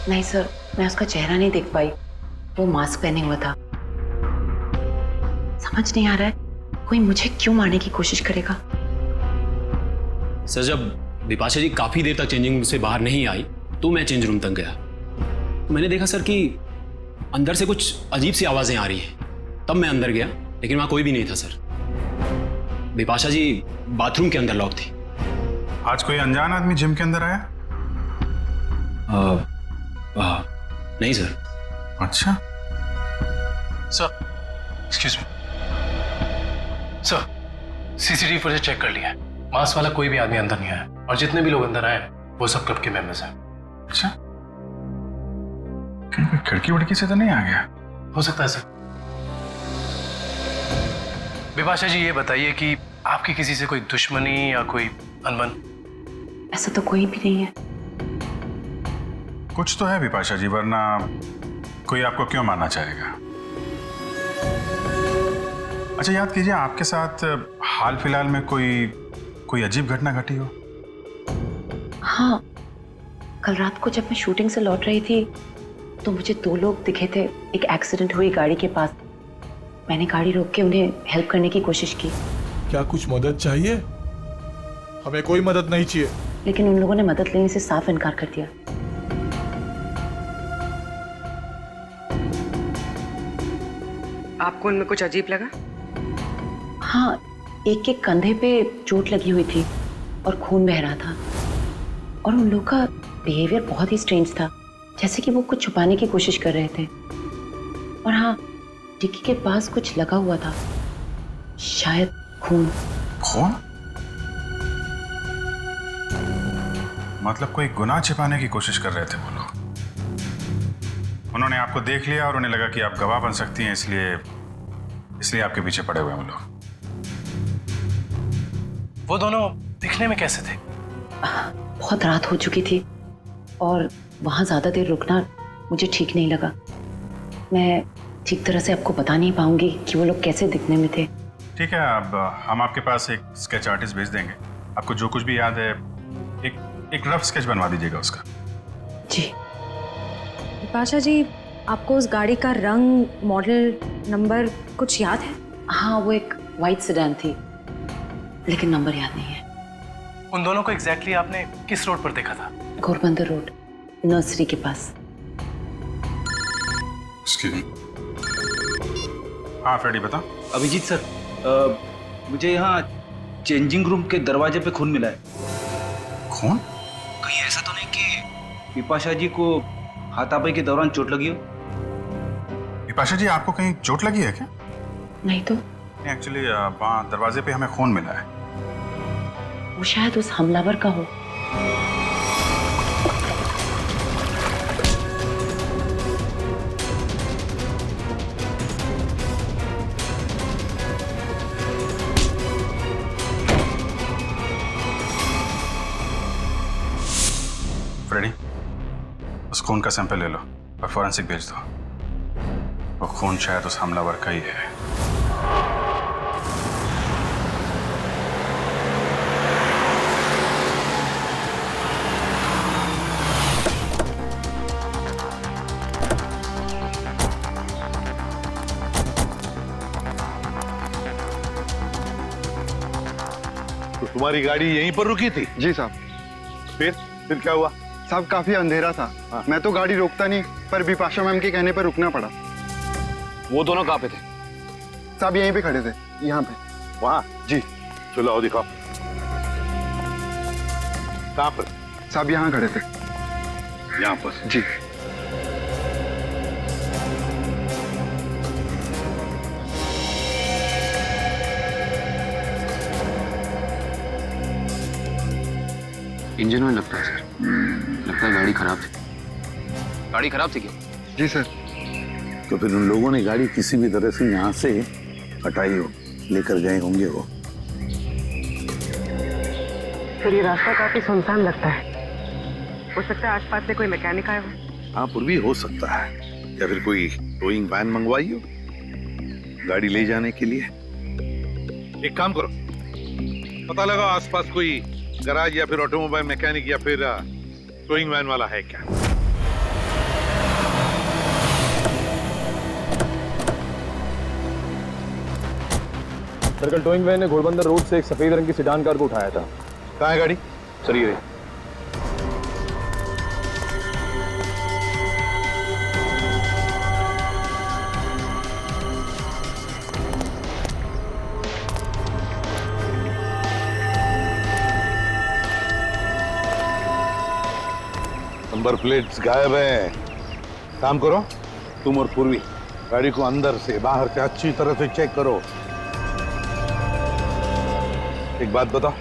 नहीं सर, मैं उसका चेहरा नहीं देख पाई। वो मास्क पहने हुआ था। समझ नहीं आ रहा है कोई मुझे क्यों मारने की कोशिश करेगा। सर, जब बिपाशा जी काफी देर तक चेंजिंग रूम से बाहर नहीं आई तो मैं चेंज रूम तक गया। तो मैंने देखा सर कि अंदर से कुछ अजीब सी आवाजें आ रही हैं। तब मैं अंदर गया, लेकिन वहां कोई भी नहीं था सर। बिपाशा जी बाथरूम के अंदर लॉक थी। आज कोई अनजान आदमी जिम के अंदर आया? नहीं सर। अच्छा sir, excuse me sir, CCTV footage check कर लिया है। मास्क वाला कोई भी आदमी अंदर नहीं आया, और जितने भी लोग अंदर आए वो सब क्लब के मेंबर्स हैं। अच्छा, कोई खिड़की वड़की से तो नहीं आ गया? हो सकता है सर। बिपाशा जी, ये बताइए कि आपकी किसी से कोई दुश्मनी या कोई अनबन? ऐसा तो कोई भी नहीं है। कुछ तो है बिपाशा जी, वरना कोई आपको क्यों मारना चाहेगा? अच्छा, याद कीजिए, आपके साथ हाल फिलहाल में कोई अजीब घटना घटी हो? हाँ, कल रात को जब मैं शूटिंग से लौट रही थी तो मुझे 2 लोग दिखे थे एक एक्सीडेंट हुई गाड़ी के पास। मैंने गाड़ी रोक के उन्हें हेल्प करने की कोशिश की। क्या कुछ मदद चाहिए? हमें कोई मदद नहीं चाहिए। लेकिन उन लोगों ने मदद लेने से साफ इनकार कर दिया। आपको उनमें कुछ अजीब लगा? हाँ, एक के कंधे पे चोट लगी हुई थी और खून बह रहा था, और उन लोगों का बिहेवियर बहुत ही स्ट्रेंज था, जैसे कि वो कुछ छुपाने की कोशिश कर रहे थे। और हाँ, डिक्की के पास कुछ लगा हुआ था, शायद खून। खून? मतलब कोई गुनाह छिपाने की कोशिश कर रहे थे वो लोग। उन्होंने आपको देख लिया और उन्हें लगा कि आप गवाह बन सकती हैं, इसलिए आपके पीछे पड़े हुए हैं वो लोग। वो दोनों दिखने में कैसे थे? बहुत रात हो चुकी थी और वहां ज्यादा देर रुकना मुझे ठीक नहीं लगा। मैं ठीक तरह से आपको बता नहीं पाऊंगी कि वो लोग कैसे दिखने में थे। ठीक है, अब हम आपके पास एक स्केच आर्टिस्ट भेज देंगे। आपको जो कुछ भी याद है एक रफ स्केच बनवा दीजिएगा उसका। जी। बिपाशा जी, आपको उस गाड़ी का रंग, मॉडल, नंबर कुछ याद है? हाँ, वो एक वाइट सेडान थी, लेकिन नंबर याद नहीं है। उन दोनों को एग्जैक्टली आपने किस रोड पर देखा था? घोरबंदर रोड, नर्सरी के पास। हाँ फ्रेडी बता। अभिजीत सर, मुझे यहाँ चेंजिंग रूम के दरवाजे पे खून मिला है। खून? कहीं ऐसा तो नहीं कि विपाशा जी को हाथापाई के दौरान चोट लगी हो? विपाशा जी, आपको कहीं चोट लगी है क्या? नहीं तो। एक्चुअली वहाँ दरवाजे पे हमें खून मिला है। वो शायद उस हमलावर का हो। फ्रेडी, उस खून का सैंपल ले लो और फॉरेंसिक भेज दो। वो खून शायद उस हमलावर का ही है। तो तुम्हारी गाड़ी यहीं पर रुकी थी? जी साहब। फिर क्या हुआ? साहब काफी अंधेरा था। हाँ। मैं तो गाड़ी रोकता नहीं, पर विपाशा मैम के कहने पर रुकना पड़ा। वो दोनों कहाँ पे थे? साहब यहीं पे खड़े थे, यहाँ पे। वहाँ? जी। चलो आओ दिखाओ। कहाँ पर? साहब यहाँ खड़े थे। यहाँ पर? जी। इंजन में लगता है सर। लगता है गाड़ी खराब थी। गाड़ी खराब थी क्या? जी सर। तो फिर उन लोगों ने गाड़ी किसी भी तरह से यहाँ से हटाई हो, लेकर गए होंगे वो। फिर ये रास्ता काफी सुनसान लगता है। हो सकता है आसपास से कोई मैकेनिक आया हो। हाँ, पूर्वी हो सकता है, या फिर कोई टोइंग वैन मंगवाई हो गाड़ी ले जाने के लिए। एक काम करो, पता लगाओ आसपास कोई गराज या फिर ऑटोमोबाइल मैकेनिक या फिर टोइंग वैन वाला है क्या। सर, कल टोइंग वैन ने घोड़बंदर रोड से एक सफेद रंग की सेडान कार को उठाया था। कहाँ है गाड़ी? सर ये नंबर प्लेट्स गायब हैं। काम करो, तुम और पूर्वी गाड़ी को अंदर से बाहर से अच्छी तरह से चेक करो। एक बात बताओ,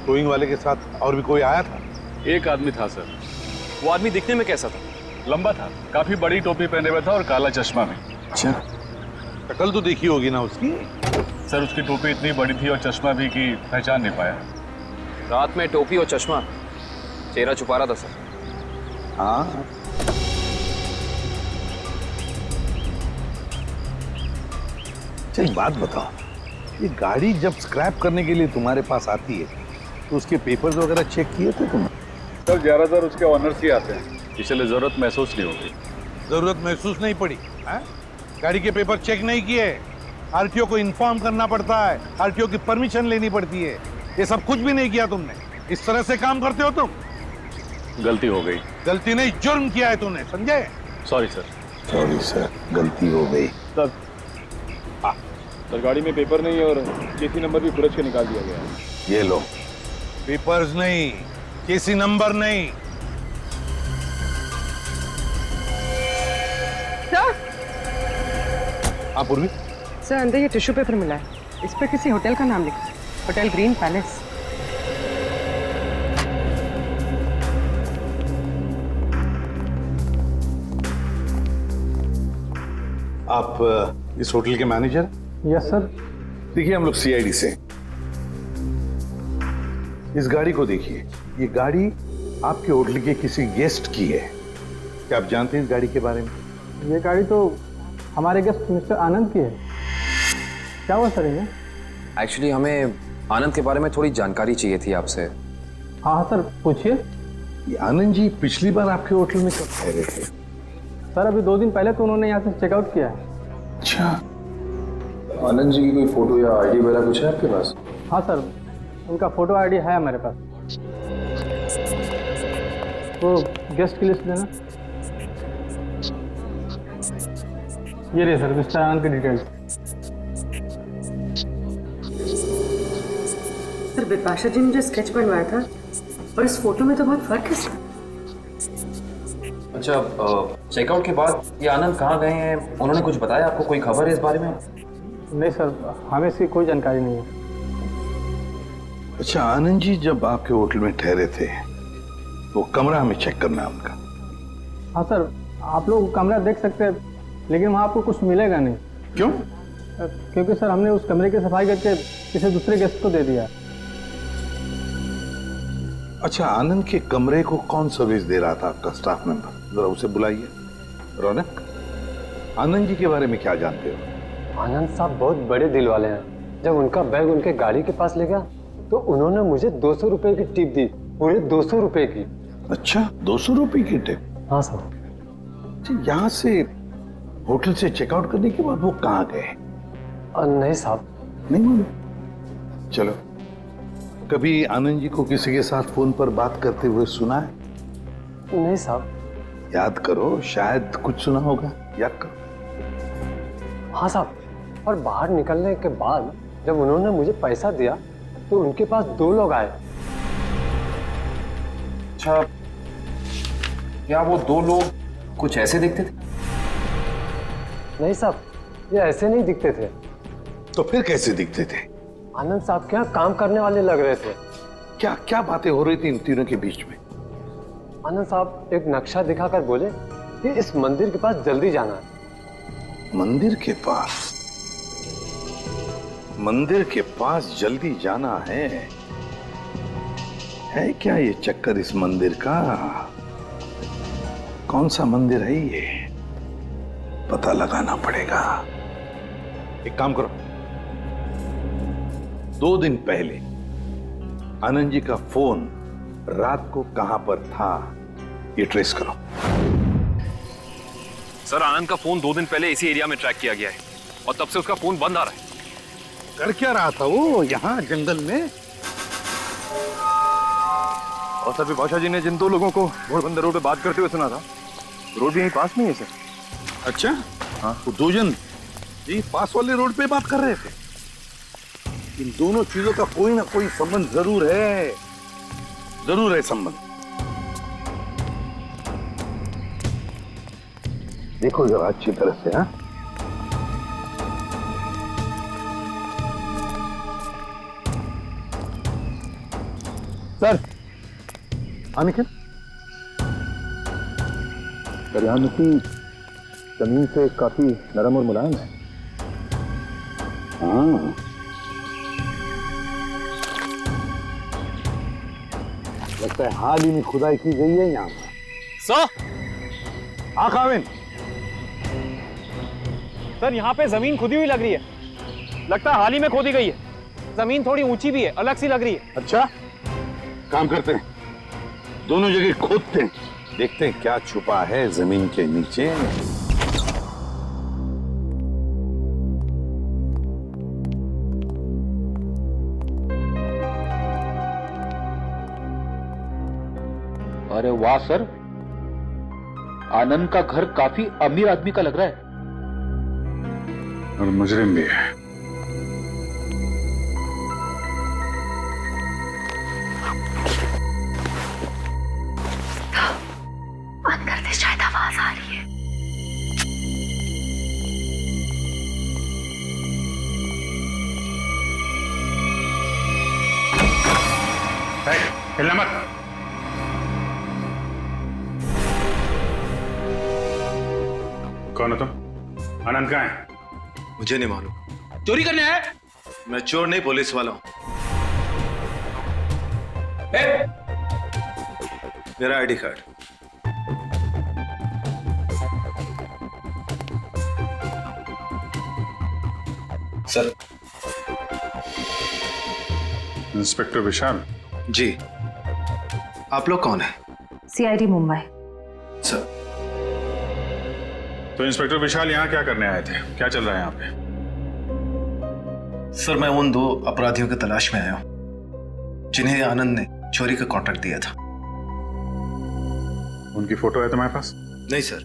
टोइंग वाले के साथ और भी कोई आया था? एक आदमी था सर। वो आदमी दिखने में कैसा था? लंबा था, काफी बड़ी टोपी पहने हुआ था और काला चश्मा में। अच्छा, शक्ल तो देखी होगी ना उसकी? सर, उसकी टोपी इतनी बड़ी थी और चश्मा भी कि पहचान नहीं पाया। रात में टोपी और चश्मा, चेहरा छुपा रहा था सर। हाँ, एक बात बताओ, ये गाड़ी जब स्क्रैप करने के लिए तुम्हारे पास आती है तो उसके पेपर्स वगैरह चेक किए थे तुमने? सर, ज्यादातर उसके ऑनर्स ही आते हैं, इसलिए जरूरत महसूस नहीं होती। जरूरत महसूस नहीं पड़ी है? गाड़ी के पेपर चेक नहीं किए? आरटीओ को इन्फॉर्म करना पड़ता है, आरटीओ की परमिशन लेनी पड़ती है। ये सब कुछ भी नहीं किया तुमने। इस तरह से काम करते हो तुम? गलती हो गई। गलती नहीं, जुर्म किया है तूने, समझे? Sorry sir. सॉरी सर, गलती हो गई। सर, गाड़ी में पेपर नहीं है और केसी नंबर भी पुरज के निकाल दिया गया है। ये लो, पेपर्स नहीं, केसी नंबर नहीं। सर, आप पूर्वी? सर, अंदर ये टिश्यू पेपर मिला है, इस पर किसी होटल का नाम लिखा है, होटल ग्रीन पैलेस। आप इस होटल के मैनेजर? Yes sir. देखिए, हम लोग सीआईडी से। इस गाड़ी को देखिए, ये गाड़ी आपके होटल के किसी गेस्ट की है। क्या आप जानते हैं इस गाड़ी के बारे में? ये गाड़ी तो हमारे गेस्ट मिस्टर आनंद की है। क्या हुआ सर इन्हें? एक्चुअली हमें आनंद के बारे में थोड़ी जानकारी चाहिए थी आपसे। हाँ सर, पूछिए। ये आनंद जी पिछली बार आपके होटल में कब ठहरे थे? सर अभी 2 दिन पहले तो उन्होंने यहाँ से चेकआउट किया है। अच्छा, आनंद जी की कोई फोटो या आईडी वगैरह कुछ है आपके पास? हाँ सर, उनका फोटो आईडी है हमारे पास। वो गेस्ट की लिस्ट देना। ये रही सर मिस्टर आनंद की डिटेल्स। सर बिपाशा जी ने जो स्केच बनवाया था और इस फोटो में तो बहुत फर्क है सर। अच्छा, चेकआउट के बाद ये आनंद कहाँ गए हैं, उन्होंने कुछ बताया आपको? कोई खबर है इस बारे में? नहीं सर, हमें इसकी कोई जानकारी नहीं है। अच्छा, आनंद जी जब आपके होटल में ठहरे थे तो कमरा हमें चेक करना है उनका। हाँ सर, आप लोग कमरा देख सकते हैं, लेकिन वहाँ आपको कुछ मिलेगा नहीं। क्यों? क्योंकि सर हमने उस कमरे की सफाई करके किसी दूसरे गेस्ट को दे दिया। अच्छा, आनंद के कमरे को कौन सर्विस दे रहा था आपका स्टाफ मेंबर? जरा उसे बुलाइए। रौनक, आनंद जी के बारे में क्या जानते हो? आनंद साहब बहुत बड़े दिल वाले हैं। जब उनका बैग उनके गाड़ी के पास ले गया तो उन्होंने मुझे 200 रुपए की टिप दी, पूरे 200 रुपए की। अच्छा, 200 रुपए की टिप? हाँ सर। यहाँ से होटल से चेकआउट करने के बाद वो कहाँ गए? नहीं साहब, नहीं मालूम। चलो, कभी आनंद जी को किसी के साथ फोन पर बात करते हुए सुना है? नहीं साहब। याद करो, शायद कुछ सुना होगा, याद करो। हाँ साहब, और बाहर निकलने के बाद जब उन्होंने मुझे पैसा दिया तो उनके पास 2 लोग आए। अच्छा, क्या वो 2 लोग कुछ ऐसे दिखते थे? नहीं साहब, ये ऐसे नहीं दिखते थे। तो फिर कैसे दिखते थे? आनंद साहब के यहाँ काम करने वाले लग रहे थे। क्या क्या बातें हो रही थी इन तीनों के बीच में? आनंद साहब एक नक्शा दिखाकर बोले कि इस मंदिर के पास जल्दी जाना है। मंदिर के पास? मंदिर के पास जल्दी जाना है क्या ये चक्कर इस मंदिर का? कौन सा मंदिर है ये? पता लगाना पड़ेगा। एक काम करो, 2 दिन पहले आनंद जी का फोन रात को कहां पर था ये ट्रेस करो। सर, आनंद का फोन 2 दिन पहले इसी एरिया में ट्रैक किया गया है और तब से उसका फोन बंद आ रहा है। कर क्या रहा था वो यहाँ जंगल में? और सर विभाषा जी ने जिन 2 लोगों को घोड़बंदर रोड पे बात करते हुए सुना था, रोड भी यहीं पास में है सर। अच्छा, हाँ, वो 2 जन जी पास वाले रोड पे बात कर रहे थे। इन दोनों चीजों का कोई ना कोई संबंध जरूर है, जरूर है संबंध। देखो जरा अच्छी तरह से। हाँ, सर अनिकेत, सर यहाँ मिट्टी जमीन से काफी नरम और मुलायम है। हाँ, लगता है हाल ही में खुदाई की गई है यहाँ पर। हाँ काविन, सर यहाँ पे जमीन खुदी हुई लग रही है। लगता है हाल ही में खोदी गई है। जमीन थोड़ी ऊंची भी है, अलग सी लग रही है। अच्छा, काम करते हैं, दोनों जगह खोदते हैं, देखते हैं क्या छुपा है जमीन के नीचे। अरे वाह सर, आनंद का घर काफी अमीर आदमी का लग रहा है। और मुजरिम भी है। बंद कर दे, शायद आवाज आ रही है। हिलना मत। कौन हो तुम? आनंद कहाँ है? मुझे नहीं मालूम। चोरी करने आए? मैं चोर नहीं, पुलिस वाला हूं। मेरा आईडी कार्ड। सर। इंस्पेक्टर विशाल। जी, आप लोग कौन हैं? CID मुंबई। सर। तो इंस्पेक्टर विशाल यहाँ क्या करने आए थे? क्या चल रहा है यहाँ पे? सर मैं उन 2 अपराधियों की तलाश में आया हूं जिन्हें आनंद ने चोरी का कॉन्ट्रैक्ट दिया था। उनकी फोटो है तुम्हारे पास? नहीं सर,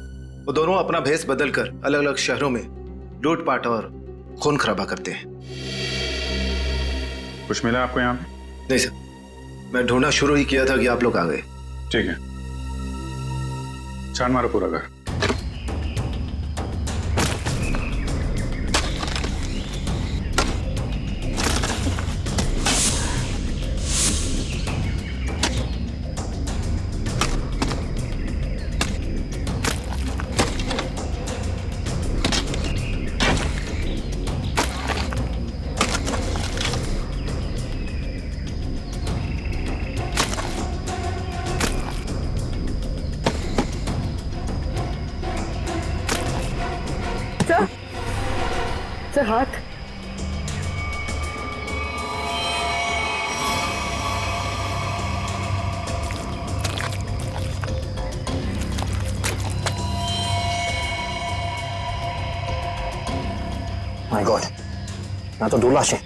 वो दोनों अपना भेष बदलकर अलग अलग शहरों में लूटपाट और खून खराबा करते हैं। कुछ मिला आपको यहाँ पे? नहीं सर, मैं ढूंढना शुरू ही किया था कि आप लोग आ गए। ठीक है, छान मारो पूरा घर। सर हाथ। माय गॉड, ना तो 2 लाशें।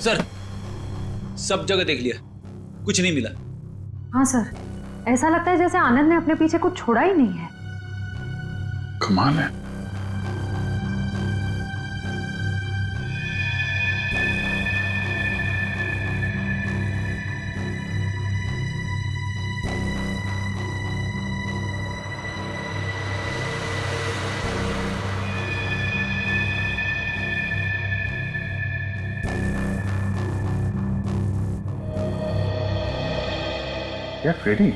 सर सब जगह देख लिया, कुछ नहीं मिला। हाँ सर, ऐसा लगता है जैसे आनंद ने अपने पीछे कुछ छोड़ा ही नहीं है। कमाल है। क्या फ्रेडी,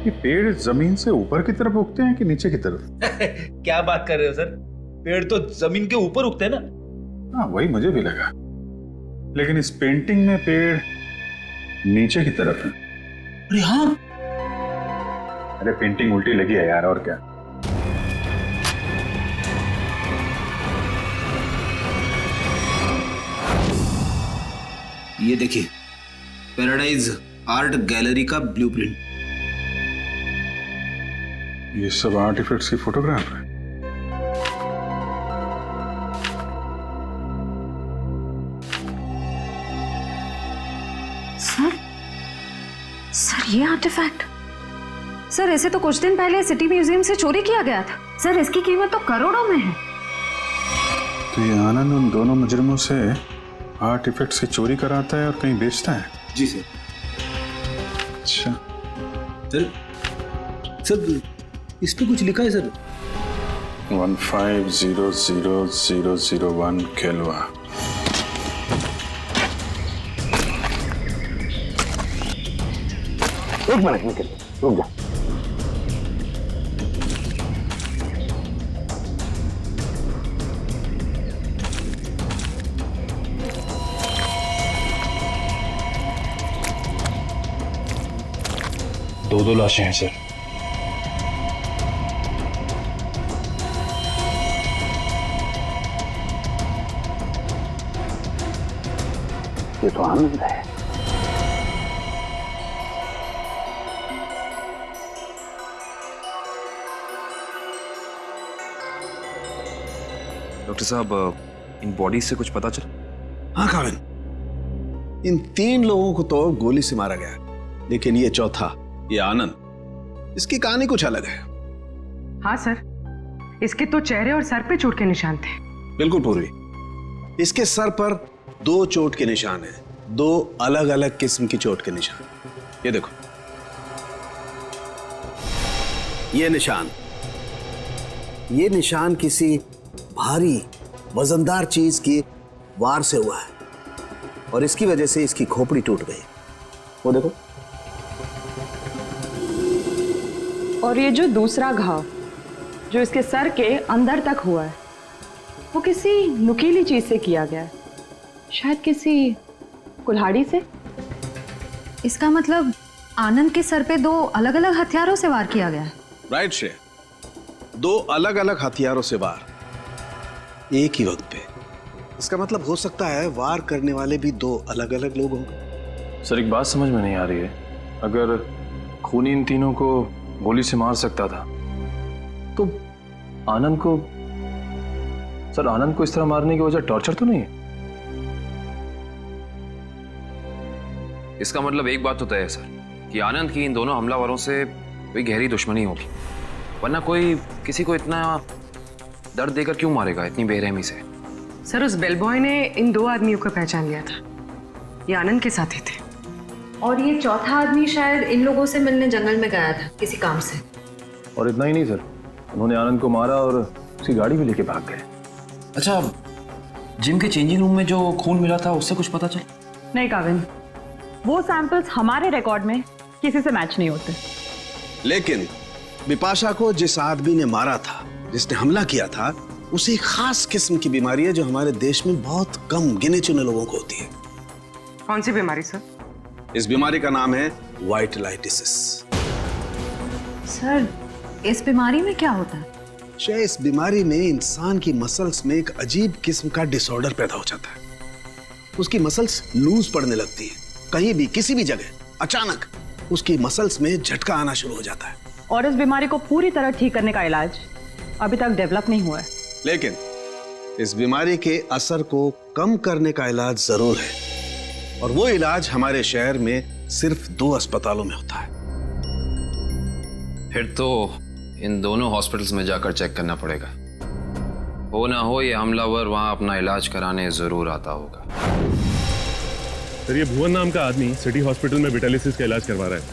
ये पेड़ जमीन से ऊपर की तरफ उगते हैं कि नीचे की तरफ? क्या बात कर रहे हो सर, पेड़ तो जमीन के ऊपर उगते हैं ना। हाँ वही मुझे भी लगा, लेकिन इस पेंटिंग में पेड़ नीचे की तरफ है। अरे हाँ, अरे पेंटिंग उल्टी लगी है यार, और क्या। ये देखिए, पैराडाइज आर्ट गैलरी का ब्लूप्रिंट। ये सब आर्टिफैक्ट्स की फोटोग्राफ है। सर ये आर्टिफैक्ट, सर इसे तो कुछ दिन पहले सिटी म्यूजियम से चोरी किया गया था। सर इसकी कीमत तो करोड़ों में है। तो ये आनंद उन दोनों मुजरिमों से आर्टिफैक्ट्स की चोरी कराता है और कहीं बेचता है? जी सर। अच्छा सर इस पे कुछ लिखा है सर। 150001 खेलवा। एक मिनट निकल, रुक जा। दो लाशें हैं सर। ये तो आनंद है। डॉक्टर साहब, इन बॉडी से कुछ पता चला? हाँ काविन, इन 3 लोगों को तो गोली से मारा गया, लेकिन ये चौथा, ये आनंद, इसकी कहानी कुछ अलग है। हाँ सर, इसके तो चेहरे और सर पे चोट के निशान थे। बिल्कुल पूर्वी, इसके सर पर 2 चोट के निशान हैं, 2 अलग अलग किस्म की चोट के निशान। ये देखो, ये निशान किसी भारी वजनदार चीज की वार से हुआ है और इसकी वजह से इसकी खोपड़ी टूट गई। वो देखो। और ये जो दूसरा घाव जो इसके सर के अंदर तक हुआ है, वो किसी नुकीली चीज से किया गया है, शायद किसी कुल्हाड़ी से। इसका मतलब आनंद के सर पे 2 अलग अलग हथियारों से वार किया गया है। राइट श्रेया, 2 अलग अलग हथियारों से वार एक ही वक्त पे। इसका मतलब हो सकता है वार करने वाले भी 2 अलग अलग लोग होंगे। सर एक बात समझ में नहीं आ रही है, अगर खूनी इन तीनों को गोली से मार सकता था तो आनंद को, सर आनंद को इस तरह मारने की वजह टॉर्चर तो नहीं है? इसका मतलब एक बात तो तय है सर कि आनंद की इन दोनों हमलावरों से कोई गहरी दुश्मनी होगी, वरना कोई किसी को इतना दर्द देकर क्यों मारेगा इतनी बेरहमी से? सर उस बेल बॉय ने इन 2 आदमियों को पहचान लिया था, ये आनंद के साथ ही थे। और ये चौथा आदमी शायद इन लोगों से मिलने जंगल में गया था किसी काम से। और इतना ही नहीं सर, उन्होंने आनंद को मारा और उसकी गाड़ी भी लेके भाग गए। अच्छा, जिम के चेंजिंग रूम में जो खून मिला था उससे कुछ पता चला? नहीं काविन, वो सैंपल्स हमारे रिकॉर्ड में किसी से मैच नहीं होते। लेकिन बिपाशा को जिस आदमी ने मारा था, जिसने हमला किया था, उसे एक खास किस्म की बीमारी है जो हमारे देश में बहुत कम गिने चुने लोगों को होती है। कौन सी बीमारी सर? इस बीमारी का नाम है वाइटलाइटिस। सर इस बीमारी में क्या होता है? इस बीमारी में इंसान की मसल्स में एक अजीब किस्म का डिसऑर्डर पैदा हो जाता है। उसकी मसल्स लूज पड़ने लगती है, कहीं भी किसी भी जगह अचानक उसकी मसल्स में झटका आना शुरू हो जाता है। और इस बीमारी को पूरी तरह ठीक करने का इलाज अभी तक डेवलप नहीं हुआ है। लेकिन इस बीमारी के असर को कम करने का इलाज जरूर है, और वो इलाज हमारे शहर में सिर्फ 2 अस्पतालों में होता है। फिर तो इन दोनों हॉस्पिटल्स में जाकर चेक करना पड़ेगा। हो ना हो ये हमलावर वहां अपना इलाज कराने जरूर आता होगा। सर ये भुवन नाम का आदमी सिटी हॉस्पिटल में विटालिसिस का इलाज करवा रहा है,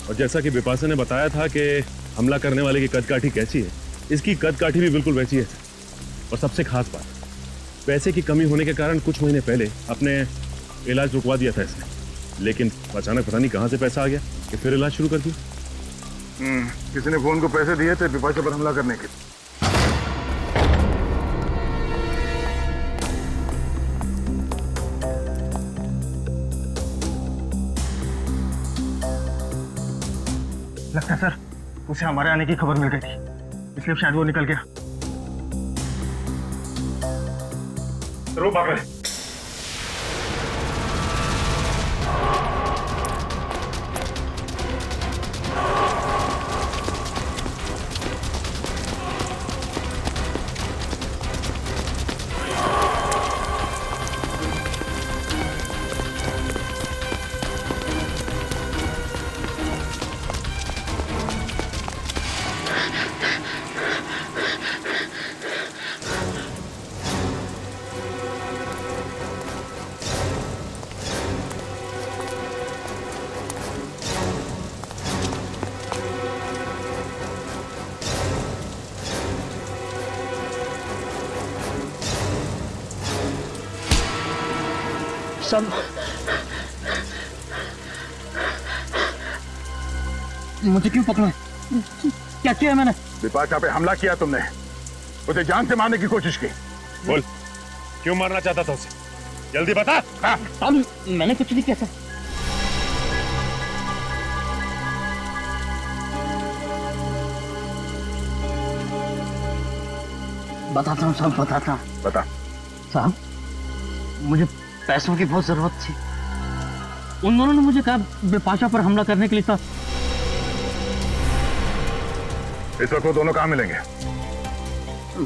और जैसा कि बिपाशा ने बताया था कि हमला करने वाले की कदकाठी कैसी है, इसकी कदकाठी भी बिल्कुल वैसी है। और सबसे खास बात, पैसे की कमी होने के कारण कुछ महीने पहले अपने इलाज रुकवा दिया था इसने, लेकिन अचानक पता नहीं कहाँ से पैसा आ गया कि फिर इलाज शुरू कर दिया। किसी ने फोन को पैसे दिए थे बिपाशा पर हमला करने के। लगता है सर उसे हमारे आने की खबर मिल गई थी, इसलिए शायद वो निकल गया। रो भाग रहे। सब मुझे क्यों पकड़ा? क्या किया मैंने? बिपाशा पे हमला किया तुमने, उसे जान से मारने की कोशिश की। बोल, क्यों मारना चाहता था उसे? जल्दी बता। हाँ। मैंने कुछ नहीं किया सर। बताता हूँ साहब, बताता हूँ। बता। साहब मुझे पैसों की बहुत जरूरत थी, उन दोनों ने मुझे कहा बिपाशा पर हमला करने के लिए था। इस वक्त वो दोनों कहाँ मिलेंगे?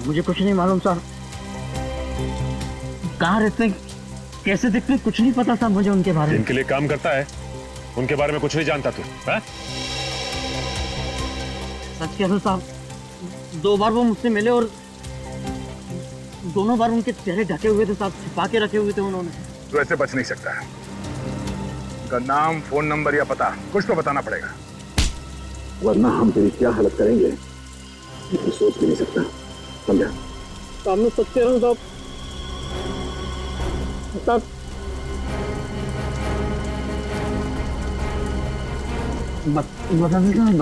मुझे कुछ नहीं मालूम साहब, कहाँ रहते हैं, कैसे दिखते हैं, कुछ नहीं पता साहब मुझे उनके बारे में। इनके लिए काम करता है, उनके बारे में कुछ नहीं जानता तू? सच कह रहा हूं साहब, 2 बार वो मुझसे मिले और दोनों बार उनके चेहरे ढके हुए थे साहब, छिपा के रखे हुए थे उन्होंने। तू ऐसे बच नहीं सकता है। उनका नाम, फोन नंबर या पता कुछ तो बताना पड़ेगा, वरना हम तेरी क्या हालत करेंगे ये सोच भी नहीं सकता, समझा? सामने सच कह रहा हूँ साहब। साहब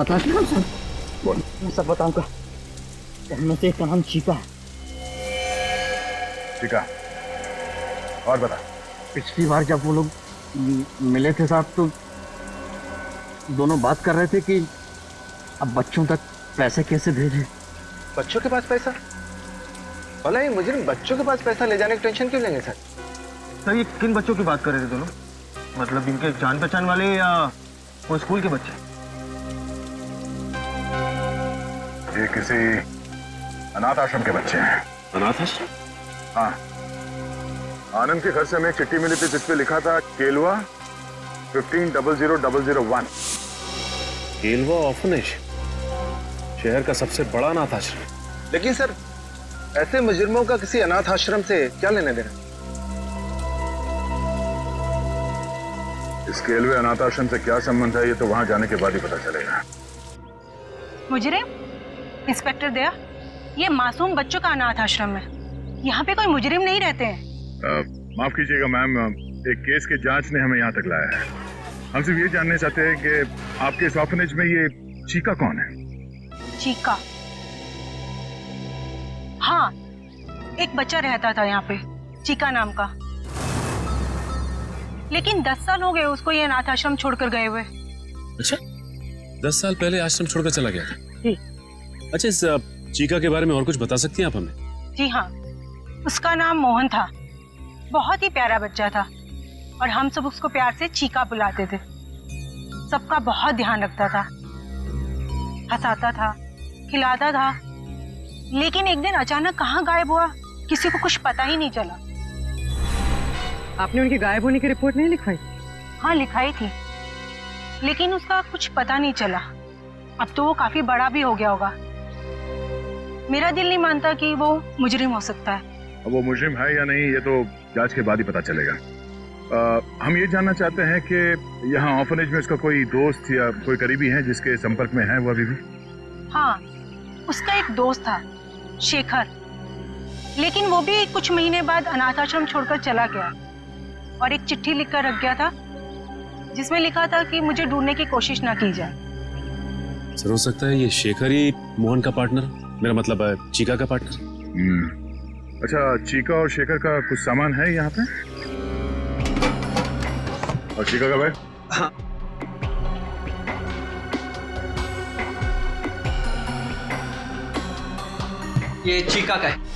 बताते हैं सर। मैं सब बताऊंगा। उनमें से एक का नाम चीका है। चीका? और बता। पिछली बार जब वो लोग मिले थे साहब तो दोनों बात कर रहे थे कि अब बच्चों तक पैसे कैसे भेजें। बच्चों के पास पैसा? भला ये मुजरिम बच्चों के पास पैसा ले जाने की टेंशन क्यों लेंगे सर? सर ये किन बच्चों की बात कर रहे थे दोनों? मतलब इनके जान पहचान वाले या वो स्कूल के बच्चे। ये किसी अनाथ आश्रम के बच्चे हैं। अनाथ आश्रम? हाँ, आनंद के घर से हमें एक चिट्ठी मिली थी जिसपे लिखा था केलवा 150001। केलवा ऑर्फनेज, शहर का सबसे बड़ा अनाथ आश्रम। लेकिन सर, ऐसे मुजरिमों का किसी अनाथ आश्रम से क्या लेने देना? इस केलवे अनाथ आश्रम से क्या संबंध है ये तो वहां जाने के बाद ही पता चलेगा। मुजरिम? इंस्पेक्टर दया, ये मासूम बच्चों का अनाथ आश्रम है, यहाँ पे कोई मुजरिम नहीं रहते हैं। माफ कीजिएगा मैम, एक केस के जांच ने हमें यहाँ तक लाया है। हम सिर्फ ये जानना चाहते हैं कि आपके इस ऑर्फनेज में ये चीका कौन है? चीका? हाँ, एक बच्चा रहता था यहाँ पे, चीका नाम का। लेकिन 10 साल हो गए उसको ये अनाथ आश्रम छोड़कर गए हुए। अच्छा, 10 साल पहले आश्रम छोड़कर चला गया था। अच्छा, इस चीका के बारे में और कुछ बता सकती हैं आप हमें? जी हाँ, उसका नाम मोहन था, बहुत ही प्यारा बच्चा था और हम सब उसको प्यार से चीका बुलाते थे। सबका बहुत ध्यान रखता था, हंसाता था, खिलाता था। लेकिन एक दिन अचानक कहाँ गायब हुआ, किसी को कुछ पता ही नहीं चला। आपने उनके गायब होने की रिपोर्ट नहीं लिखवाई? हाँ, लिखाई थी, लेकिन उसका कुछ पता नहीं चला। अब तो वो काफी बड़ा भी हो गया होगा। मेरा दिल नहीं मानता कि वो मुजरिम हो सकता है। अब वो मुजरिम है या नहीं ये तो जांच के बाद ही पता चलेगा। हम ये जानना चाहते हैं कि यहाँ ऑर्फनेज में उसका कोई दोस्त या कोई करीबी है जिसके संपर्क में है वो अभी भी? हाँ, उसका एक दोस्त था, शेखर, लेकिन वो भी कुछ महीने बाद अनाथ आश्रम छोड़कर चला गया और एक चिट्ठी लिखकर रख गया था जिसमें लिखा था कि मुझे ढूंढने की कोशिश ना की जाए। सर, हो सकता है ये शेखर ही मोहन का पार्टनर, मेरा मतलब है चीका का पार्टनर। अच्छा, चीका और शेखर का कुछ सामान है यहाँ पे? और चीका का बैग? हाँ। ये चीका का है।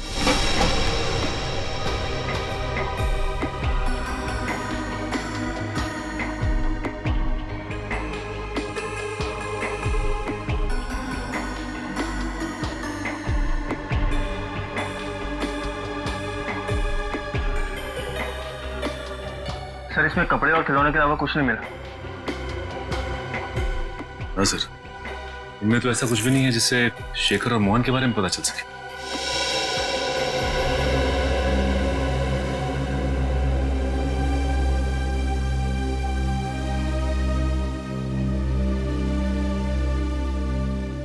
सर, इसमें कपड़े और खिलौने के अलावा कुछ नहीं मिला। हाँ सर, इनमें तो ऐसा कुछ भी नहीं है जिससे शेखर और मोहन के बारे में पता चल सके।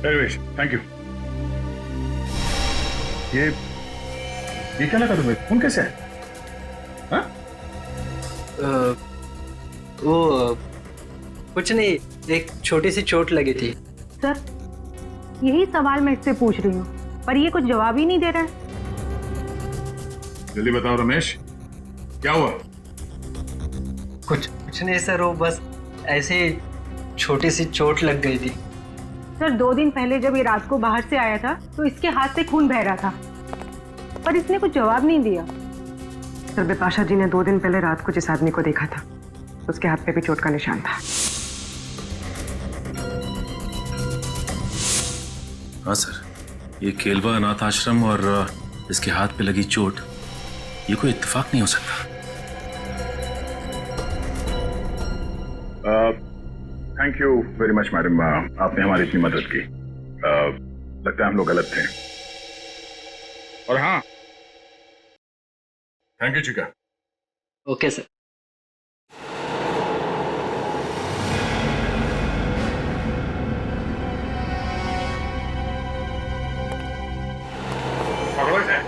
Anyways, thank you. ये क्या लगा तुम्हें? खून कैसे है? हाँ? वो कुछ नहीं, एक छोटी सी चोट लगी थी। सर, यही सवाल मैं इससे पूछ रही हूँ, पर ये कुछ जवाब ही नहीं दे रहा है। जल्दी बताओ रमेश, क्या हुआ? कुछ नहीं सर, वो बस ऐसे छोटी सी चोट लग गई थी। सर, 2 दिन पहले जब ये रात को बाहर से आया था तो इसके हाथ से खून बह रहा था, पर इसने कुछ जवाब नहीं दिया। सर, बिपाशा जी ने 2 दिन पहले रात को जिस आदमी को देखा था उसके हाथ पे भी चोट का निशान था। हाँ सर, ये केलवा अनाथ आश्रम और इसके हाथ पे लगी चोट, ये कोई इत्तेफाक नहीं हो सकता। Thank you very much madam, आपने हमारी इतनी मदद की। लगता है हम लोग गलत थे। और हाँ, थैंक यू चिका। Okay sir. पकड़ो इसे।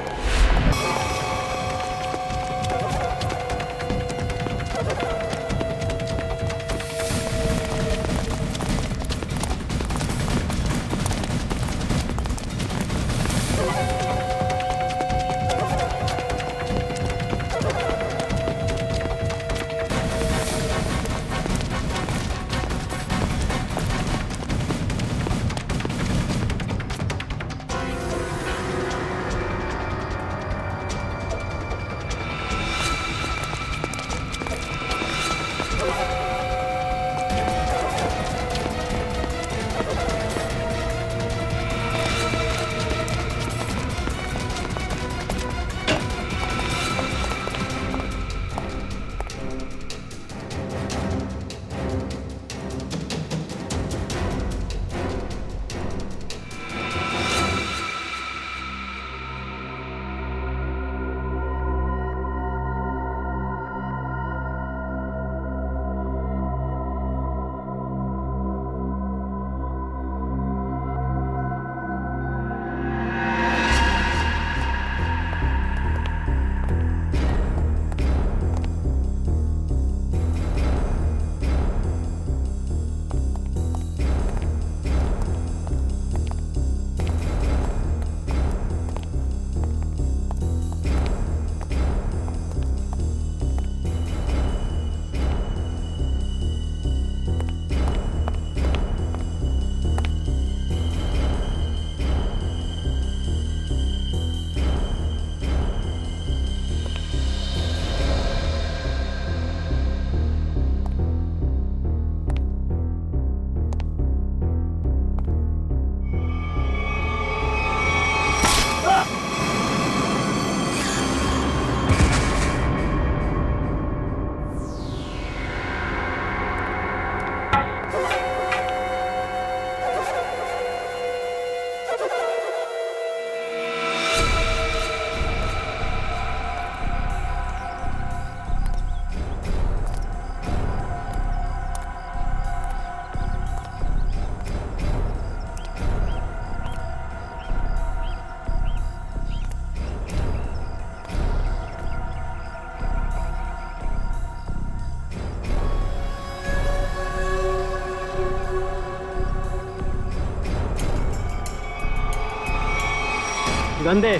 गंदे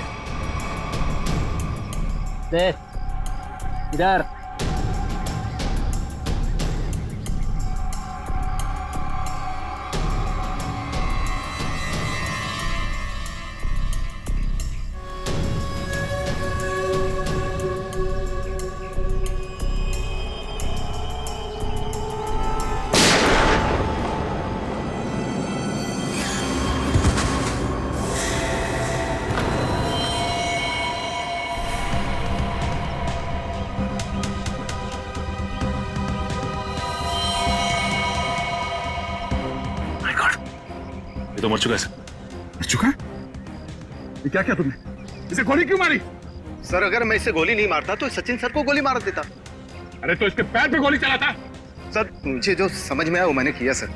दे इधर। ये तो मर चुका है सर। मर चुका? ये क्या किया तुमने? इसे गोली क्यों मारी? सर अगर मैं इसे गोली नहीं मारता तो सचिन सर को गोली मार देता। अरे तो इसके पैर पे गोली चला था। सर मुझे जो समझ में आया वो मैंने किया सर।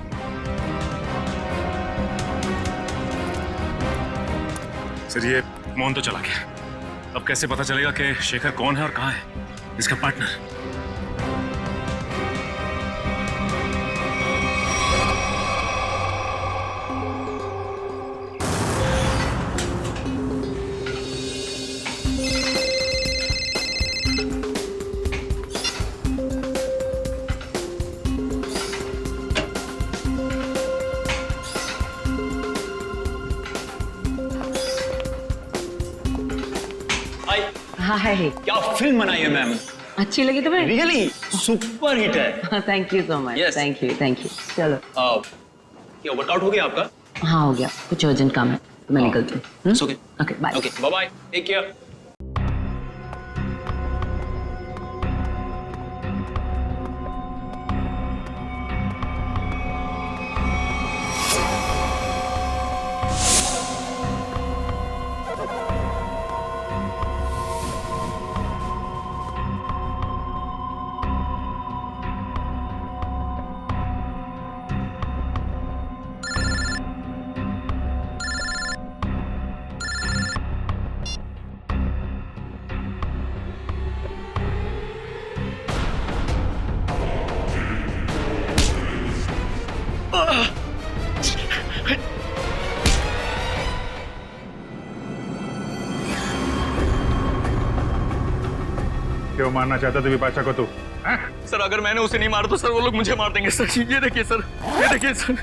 सर ये मोहन तो चला गया, अब कैसे पता चलेगा कि शेखर कौन है और कहाँ है इसका पार्टनर? हाय क्या फिल्म बनाई है मैम? अच्छी लगी तुम्हें? रियली सुपर हिट है। Thank you so much. Yes. Thank you चलो। क्या वर्कआउट हो गया आपका? हाँ हो गया, कुछ अर्जेंट काम है तो मैं निकलती हूँ। Okay okay bye. Okay bye bye, take care. क्यों मारना चाहता था विपाशा को तू? सर अगर मैंने उसे नहीं मारा तो सर वो लोग मुझे मार देंगे। सर ये देखिए सर, ये देखिए सर।